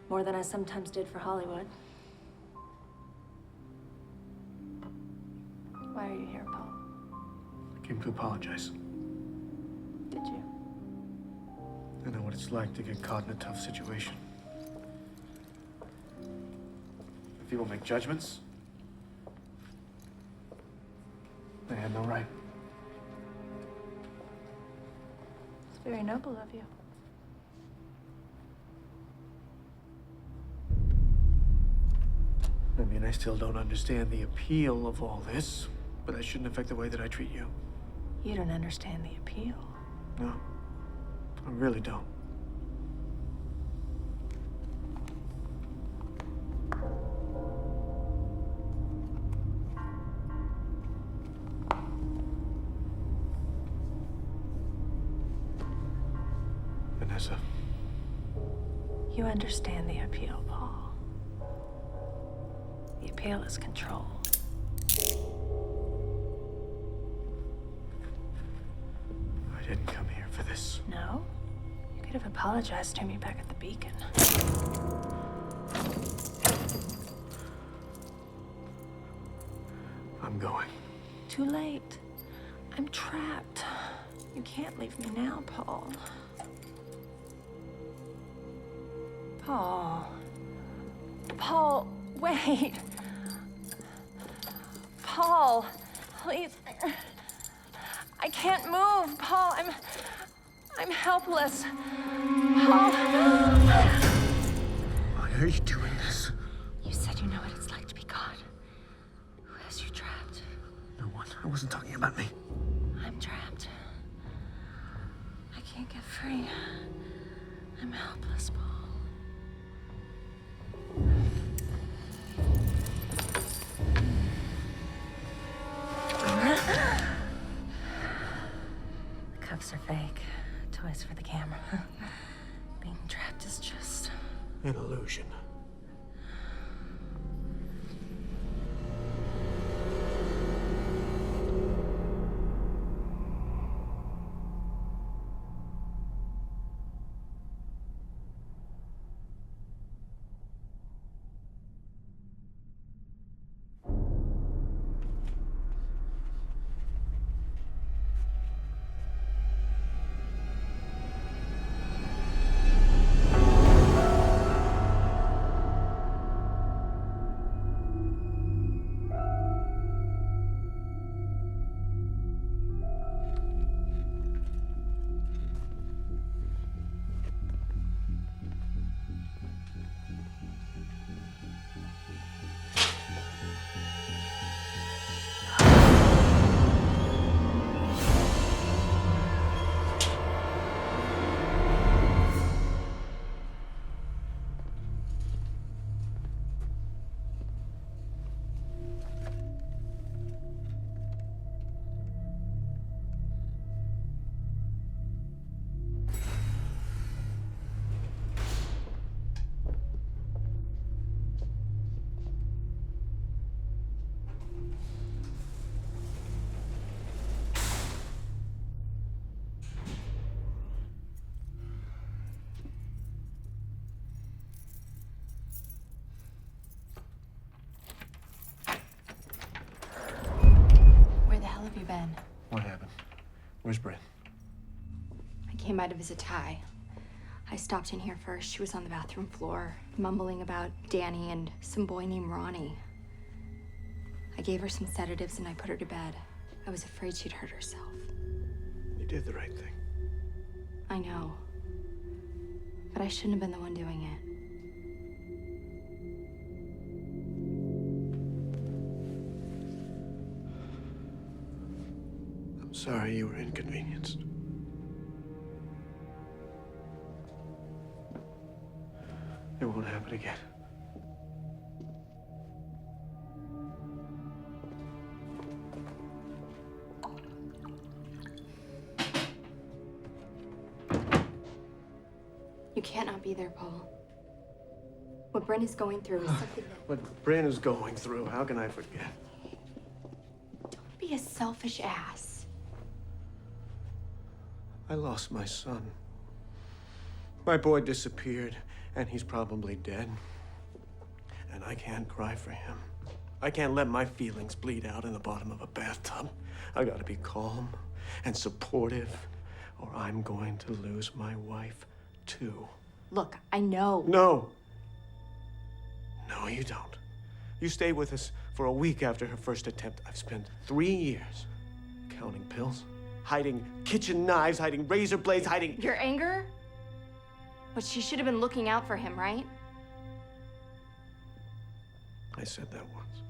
more than I sometimes did for Hollywood. Why are you here, Paul? I came to apologize. Did you? I know what it's like to get caught in a tough situation. If people make judgments, they had no right. It's very noble of you. I mean, I still don't understand the appeal of all this, but that shouldn't affect the way that I treat you. You don't understand the appeal. No, I really don't. Vanessa. You understand the appeal, Paul. The appeal is control. I didn't come here for this. No? You could have apologized to me back at the Beacon. I'm going. Too late. I'm trapped. You can't leave me now, Paul. Paul. Paul, wait. Paul, please. I can't move, Paul. I'm helpless. Paul. Why are you doing this? You said you know what it's like to be caught. Who has you trapped? No one. I wasn't talking about me. I'm trapped. I can't get free. I'm helpless, Paul. Cuffs are fake. Toys for the camera. Being trapped is just... an illusion. Where the hell have you been? What happened? Where's Bryn? I came by to visit Ty. I stopped in here first. She was on the bathroom floor, mumbling about Danny and some boy named Ronnie. I gave her some sedatives and I put her to bed. I was afraid she'd hurt herself. You did the right thing. I know. But I shouldn't have been the one doing it. I'm sorry you were inconvenienced. It won't happen again. You can't not be there, Paul. What Bryn is going through is something that... What Bryn is going through, how can I forget? Don't be a selfish ass. I lost my son. My boy disappeared, and he's probably dead. And I can't cry for him. I can't let my feelings bleed out in the bottom of a bathtub. I gotta be calm and supportive, or I'm going to lose my wife, too. Look, I know. No. No, you don't. You stayed with us for a week after her first attempt. I've spent 3 years counting pills, hiding kitchen knives, hiding razor blades, hiding... Your anger? But she should have been looking out for him, right? I said that once.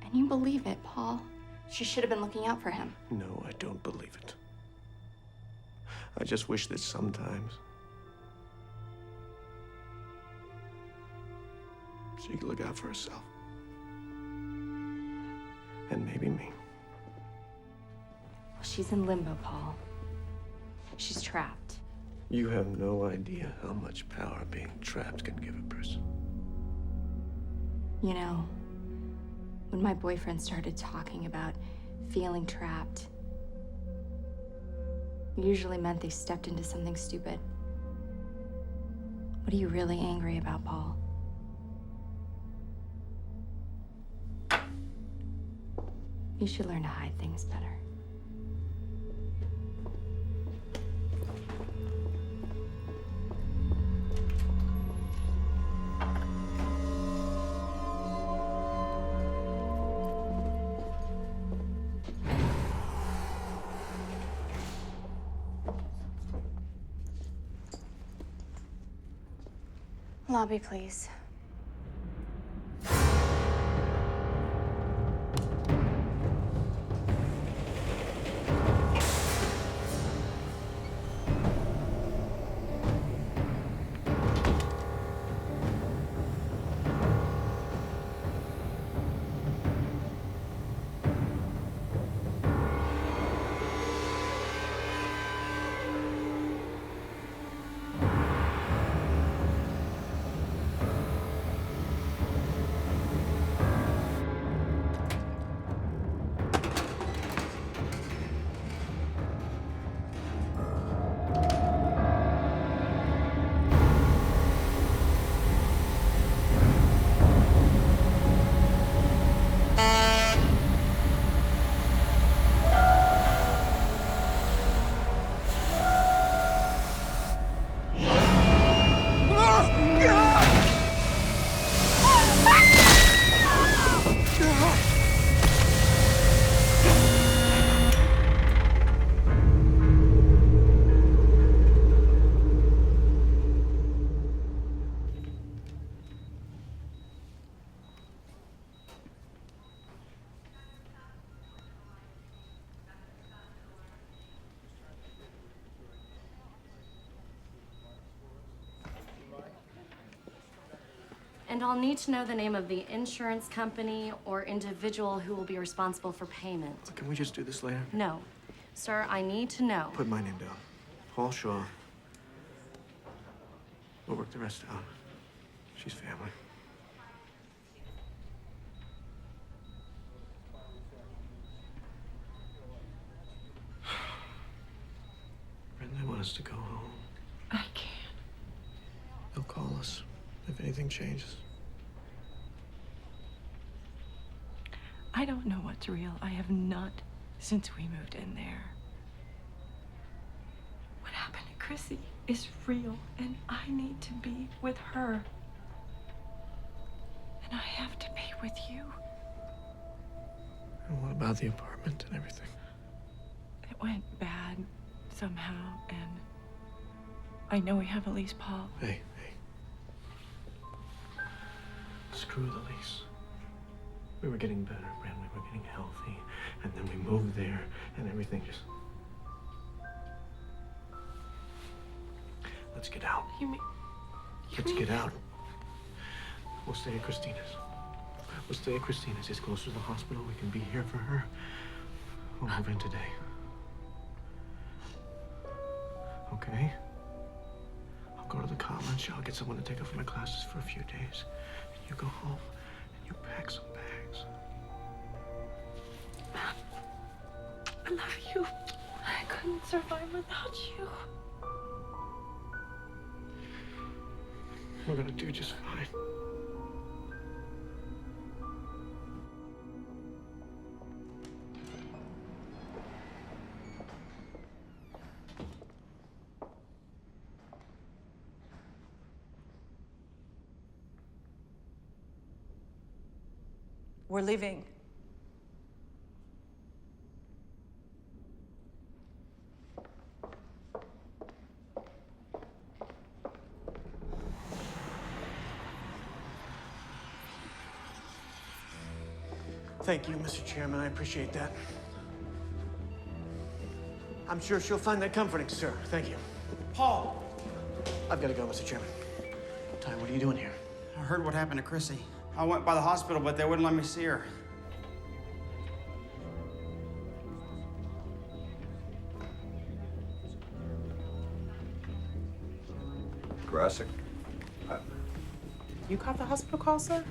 And you believe it, Paul. She should have been looking out for him. No, I don't believe it. I just wish that sometimes she could look out for herself. And maybe me. Well, she's in limbo, Paul. She's trapped. You have no idea how much power being trapped can give a person. You know, when my boyfriend started talking about feeling trapped, it usually meant they stepped into something stupid. What are you really angry about, Paul? You should learn to hide things better. Lobby, please. And I'll need to know the name of the insurance company or individual who will be responsible for payment. Can we just do this later? No. Sir, I need to know. Put my name down. Paul Shaw. We'll work the rest out. She's family. Brenda, they want us to go home. I can't. They'll call us if anything changes. I don't know what's real. I have not since we moved in there. What happened to Chrissy is real, and I need to be with her. And I have to be with you. And what about the apartment and everything? It went bad somehow, and I know we have a lease, Paul. Hey. Screw the lease. We were getting better, Brent. We were getting healthy. And then we moved there, and everything just... Let's get out. Let's get out. We'll stay at Christina's. We'll stay at Christina's. It's close to the hospital. We can be here for her. We'll move in today. Okay? I'll go to the college. I'll get someone to take over my classes for a few days. And you go home and you pack some bags. I love you. I couldn't survive without you. We're gonna do just fine. We're leaving. Thank you, Mr. Chairman. I appreciate that. I'm sure she'll find that comforting, sir. Thank you. Paul! I've got to go, Mr. Chairman. Ty, what are you doing here? I heard what happened to Chrissy. I went by the hospital, but they wouldn't let me see her. Grassic? You caught the hospital call, sir?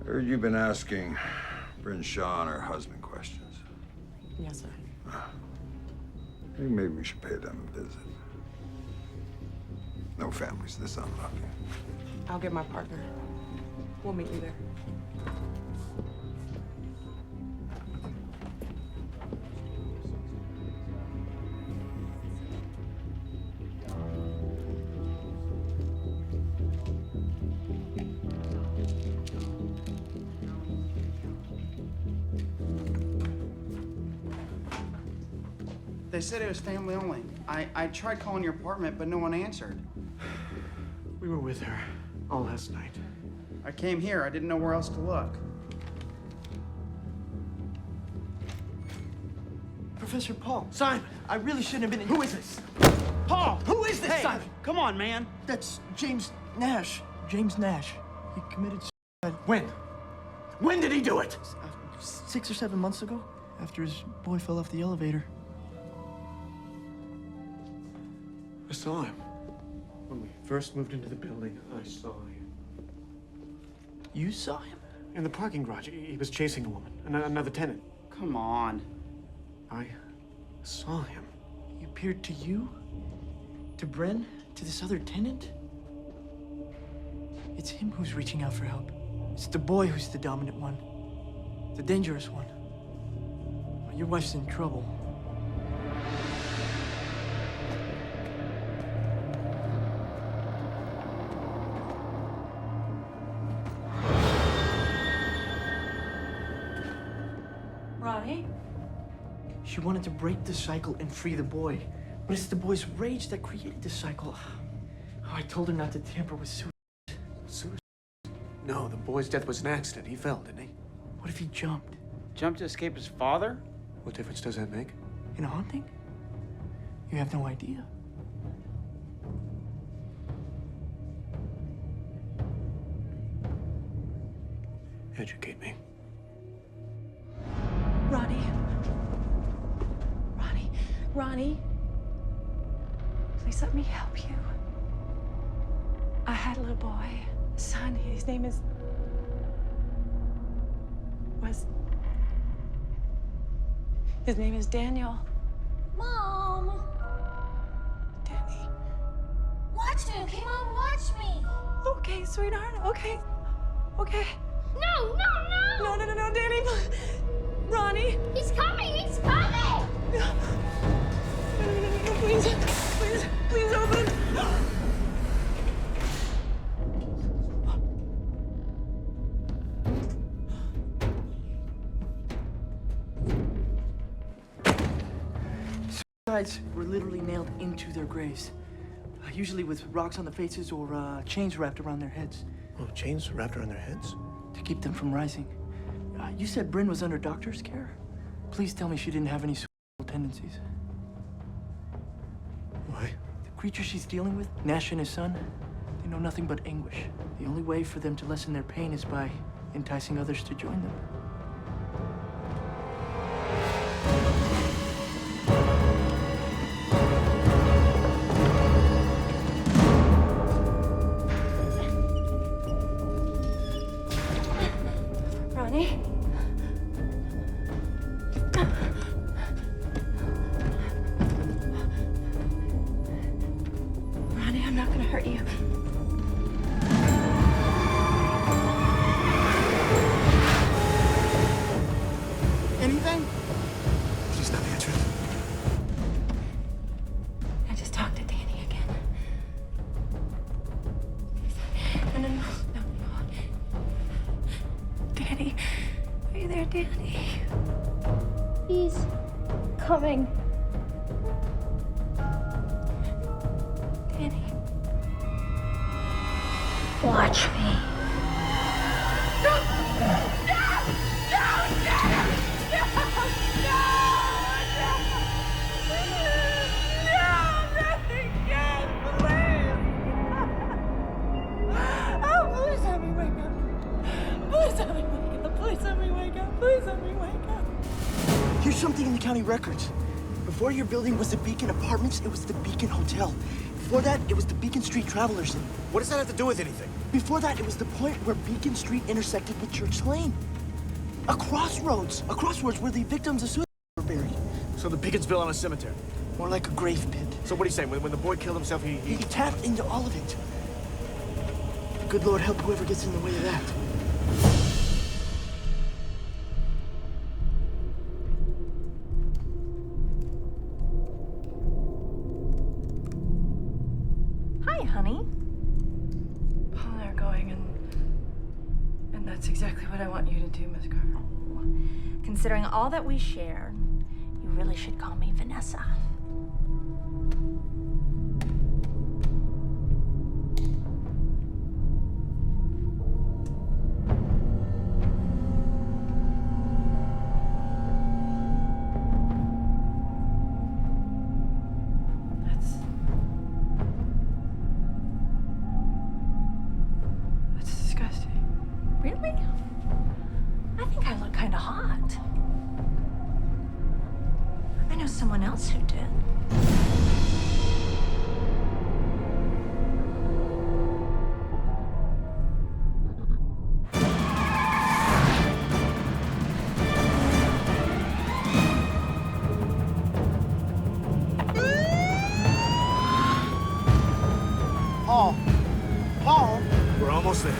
Heard you've been asking Bryn Shaw and her husband questions. Yes, sir. I think maybe we should pay them a visit. No families this unlucky. I'll get my partner. We'll meet you there. They said it was family only. I tried calling your apartment, but no one answered. We were with her all last night. I came here. I didn't know where else to look. Professor Paul. Simon, I really shouldn't have been in. Who is this? Paul! Who is this, Hey, Simon? come on, man. That's James Nash. James Nash. He committed suicide. When? When did he do it? 6 or 7 months ago, after his boy fell off the elevator. I saw him. When we first moved into the building, I saw him. You saw him? In the parking garage. He was chasing a woman, another tenant. Come on. I saw him. He appeared to you? To Bren? To this other tenant? It's him who's reaching out for help. It's the boy who's the dominant one. The dangerous one. Your wife's in trouble. Ronnie? She wanted to break the cycle and free the boy. But it's the boy's rage that created the cycle. Oh, I told her not to tamper with suicide. Suicide? No, the boy's death was an accident. He fell, didn't he? What if he jumped? Jumped to escape his father? What difference does that make? In a haunting? You have no idea. Educate me. Ronnie. Ronnie. Please let me help you. I had a little boy, a son. His name is Daniel. Mom! Danny. Watch me, okay, Mom? Watch me! Okay, sweetheart. Okay. No! No, Danny. Ronnie. He's coming! He's coming! No, please open. Suicides were literally nailed into their graves, usually with rocks on the faces or chains wrapped around their heads. Oh, chains wrapped around their heads? To keep them from rising. You said Bryn was under doctor's care? Please tell me she didn't have any suicidal tendencies. Why? The creature she's dealing with, Nash and his son, they know nothing but anguish. The only way for them to lessen their pain is by enticing others to join them. Ronnie. Ronnie, I'm not gonna hurt you. Anything? Please not answer it. I just talked to Danny again. No. Danny. Are you there, Danny? He's coming. Danny. Watch me. Here's something in the county records. Before your building was the Beacon Apartments, it was the Beacon Hotel. Before that, it was the Beacon Street Travelers Inn. What does that have to do with anything? Before that, it was the point where Beacon Street intersected with Church Lane. A crossroads where the victims of suicide were buried. So the Beacons built on a cemetery. More like a grave pit. So what are you saying? When the boy killed himself, He tapped into all of it. The good Lord help whoever gets in the way of that. Hi, honey. Paul and I are going, and that's exactly what I want you to do, Miss Carver. Considering all that we share, you really should call me Vanessa. That's disgusting. Really? I think I look kind of hot. I know someone else who did. Paul! We're almost there.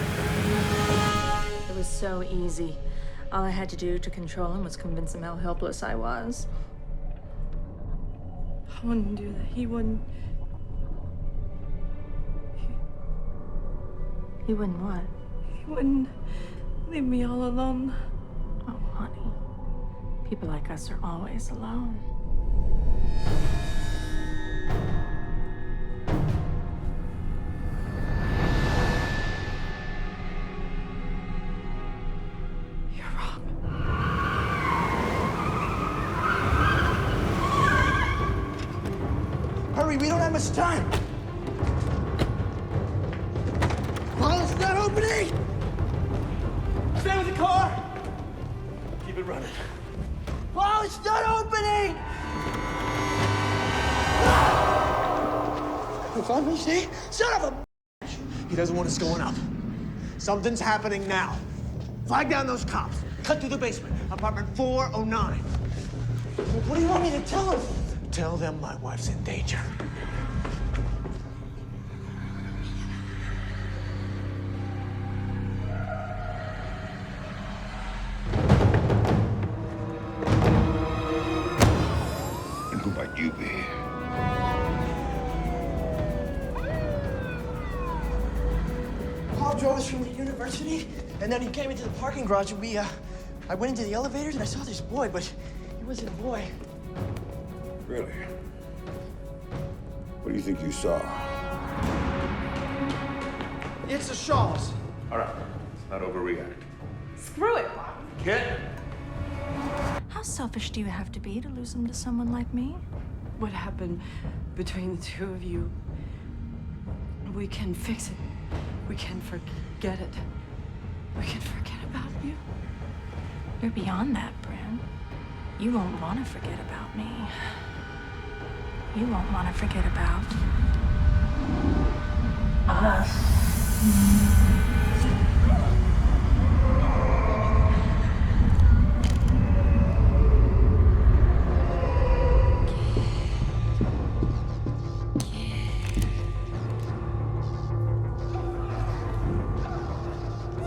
It was so easy. All I had to do to control him was convince him how helpless I was. I wouldn't do that. He wouldn't. He wouldn't what? He wouldn't leave me all alone. Oh, honey. People like us are always alone. You're wrong. Hurry, we don't have much time! Paul, it's not opening! Stay with the car? Keep it running. Paul, it's not opening! If I may say, son of a... He doesn't want us going up. Something's happening now. Flag down those cops. Cut through the basement. Apartment 409. What do you want me to tell him? Tell them my wife's in danger. And who might you be? Paul drove us from the university, and then he came into the parking garage, and I went into the elevators, and I saw this boy, but he wasn't a boy. Really? What do you think you saw? It's the Shaws. All right, let's not overreact. Screw it, Bobby. Kid? How selfish do you have to be to lose him to someone like me? What happened between the two of you? We can fix it. We can forget it. We can forget about you. You're beyond that, Bryn. You won't want to forget about me. You won't want to forget about us.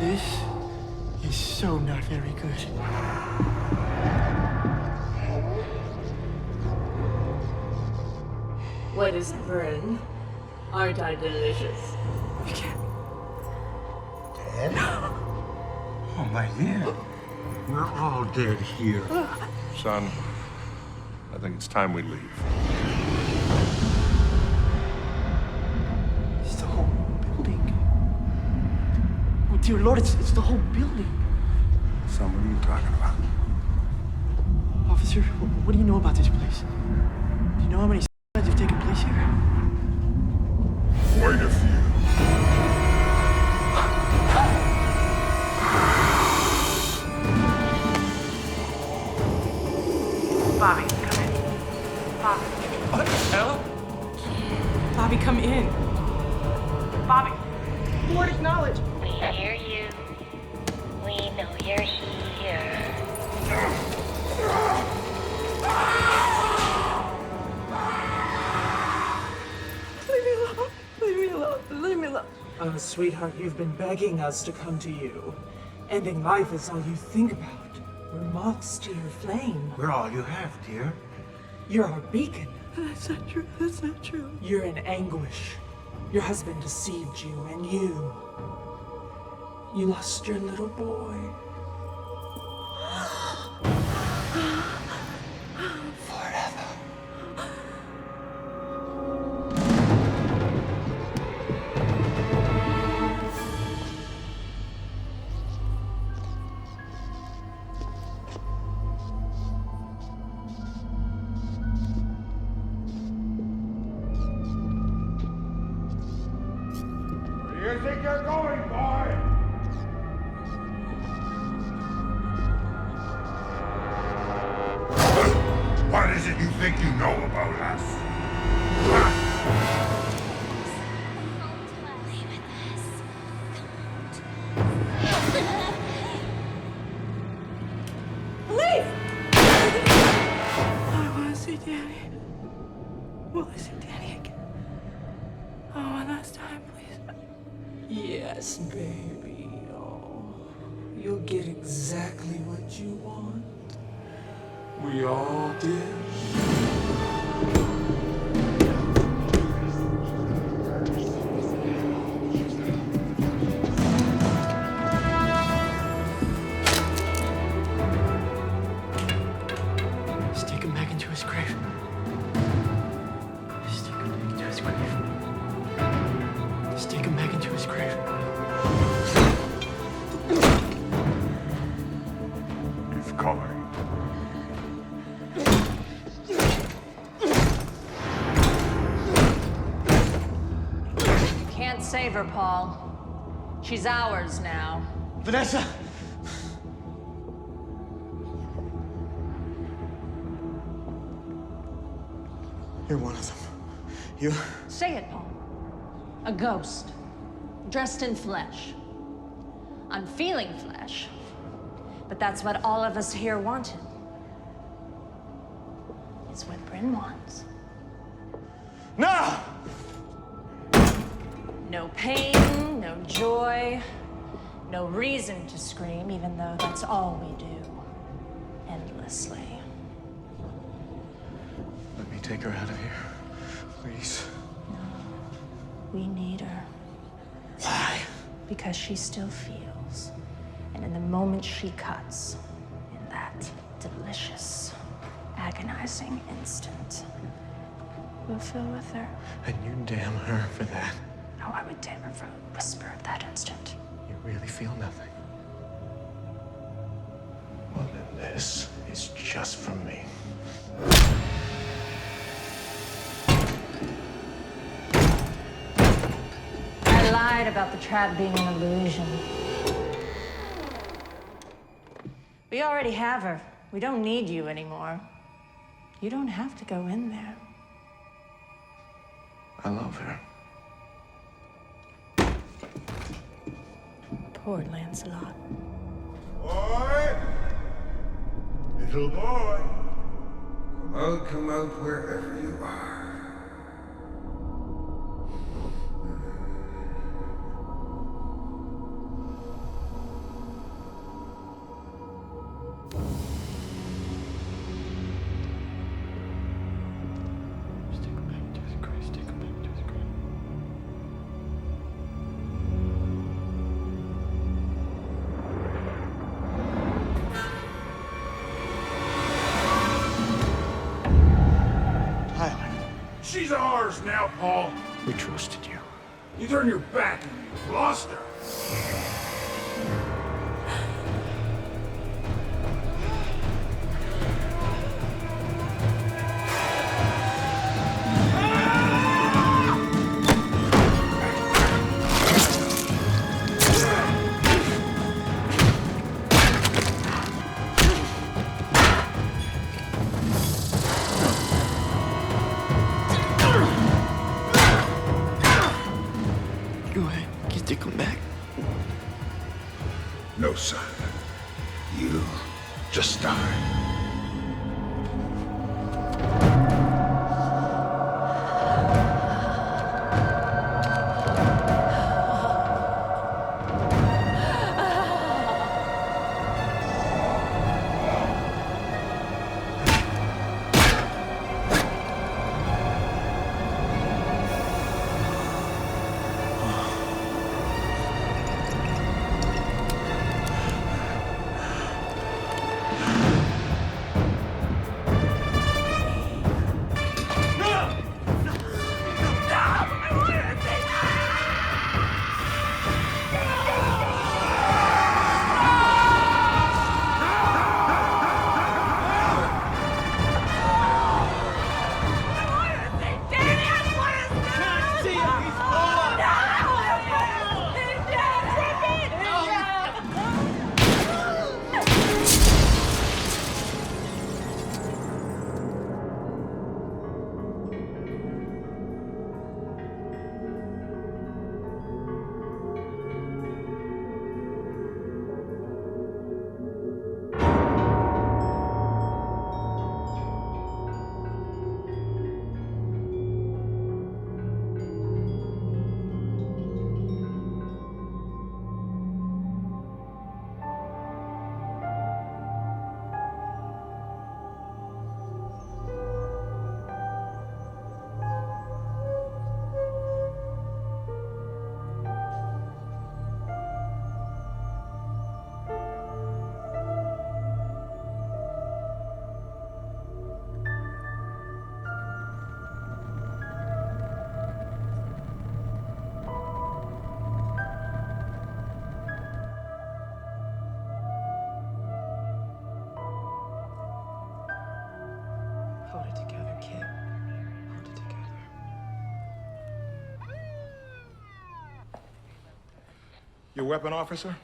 This is so not very good. What is Bryn? Aren't I delicious? You can't. Dead? Oh, my dear. We're all dead here. Son, I think it's time we leave. It's the whole building. Oh, dear Lord, it's the whole building. Son, what are you talking about? Officer, what do you know about this place? Do you know how many suicides have taken place here? Quite a few. Bobby, come in. Bobby. What the hell? Bobby, come in. Bobby. Lord, acknowledge. We hear you. We know you're here. Leave me alone. Leave me alone. Leave me alone. Oh, sweetheart, you've been begging us to come to you. Ending life is all you think about. We're moths to your flame. We're all you have, dear. You're our beacon. That's not true. That's not true. You're in anguish. Your husband deceived you, and you lost your little boy. Forever. Where do you think you're going, boy? What is it you think you know about us? Leave! I want to see Danny. Will I see Danny again? Oh, one last time, please. Yes, baby. Oh, you'll get exactly what you want. We all did. Just take him back into his grave. Just take him back into his grave. Just take him back into his grave. He's coming. You can't save her, Paul. She's ours now. Vanessa! You're one of them. You... Say it, Paul. A ghost. Dressed in flesh. I'm feeling flesh. But that's what all of us here wanted. It's what Bryn wants. No! No pain, no joy, no reason to scream, even though that's all we do. Endlessly. Let me take her out of here. Please. We need her. Why? Because she still feels. And in the moment she cuts, in that delicious, agonizing instant, we'll feel with her. And you damn her for that. No, I would damn her for a whisper of that instant. You really feel nothing? Well, then this is just for me. I lied about the trap being an illusion. We already have her. We don't need you anymore. You don't have to go in there. I love her. Poor Lancelot. Boy! Little boy! Come out wherever you are. She's ours now, Paul. We trusted you. You turned your back and you lost her. Go ahead. You think I'm back? No, son. You just die. Hold it together, kid. Hold it together. Your weapon, officer?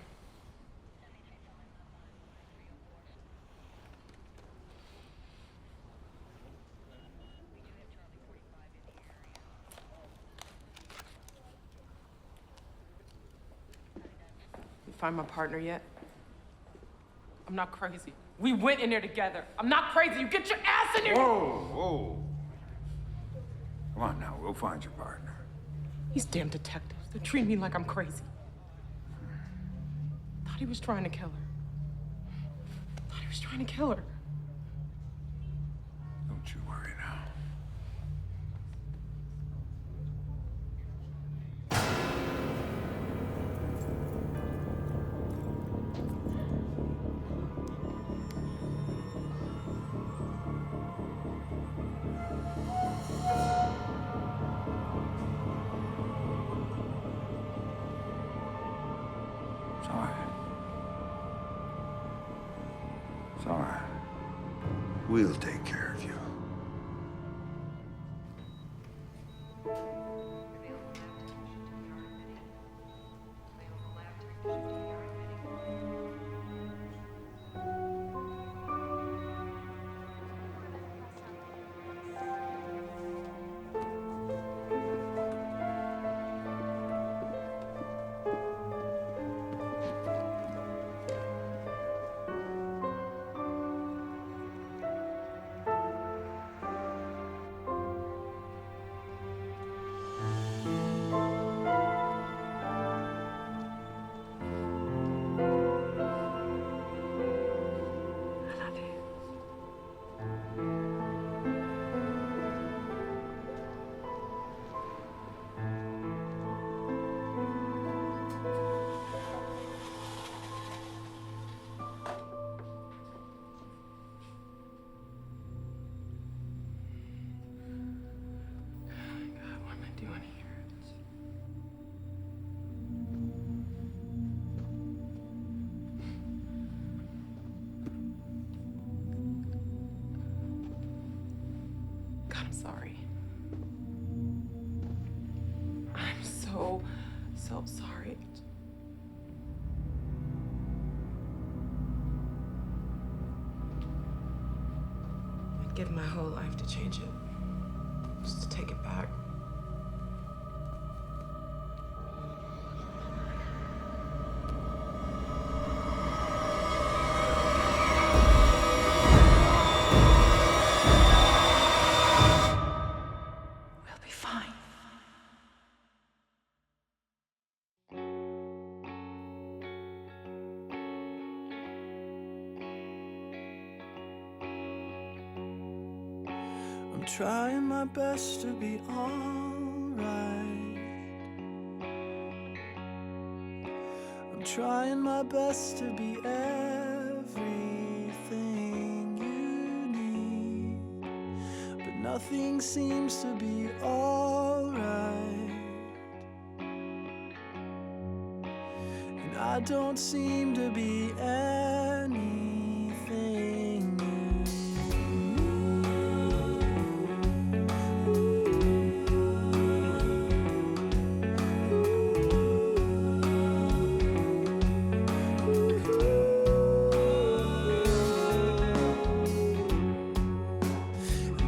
find my partner yet? I'm not crazy. We went in there together. I'm not crazy. You get your ass in there. Whoa, whoa. Come on now, we'll find your partner. These damn detectives, they're treating me like I'm crazy. Thought he was trying to kill her. Thought he was trying to kill her. Don't you worry now. It's all right. It's all right. We'll take care of you. God, I'm sorry. I'm so sorry. I'd give my whole life to change it. Just to take it back. I'm trying my best to be alright. I'm trying my best to be everything you need, but nothing seems to be alright, and I don't seem to be anything new.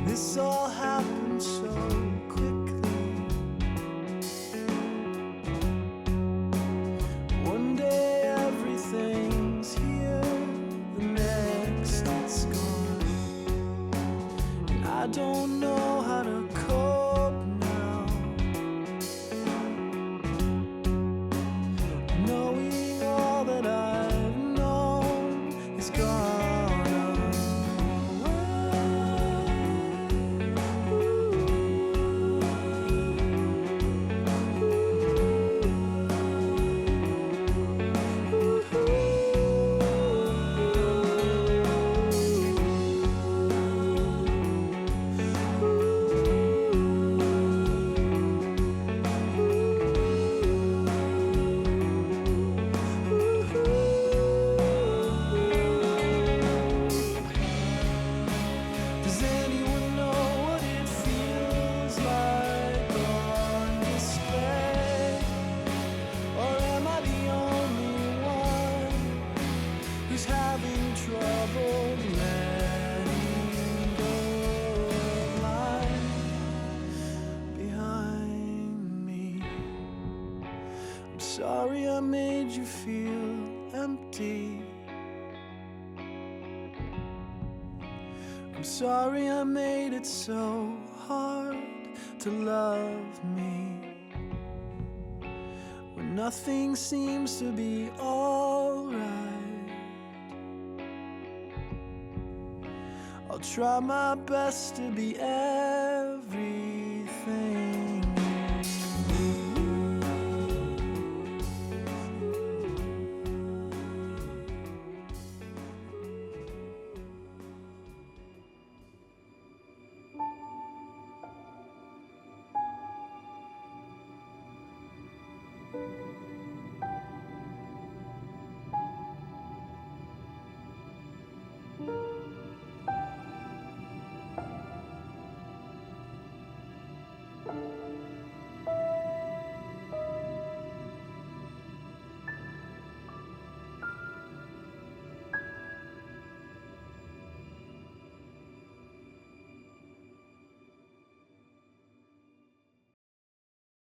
This all happened so quickly. One day everything's here, the next it's gone, and I don't know how to cope now, knowing all that I've known is gone. Does anyone know what it feels like on display? Or am I the only one who's having trouble letting go of life behind me? I'm sorry I made you feel empty. I'm sorry I made it so hard to love me, when nothing seems to be alright. I'll try my best to be everything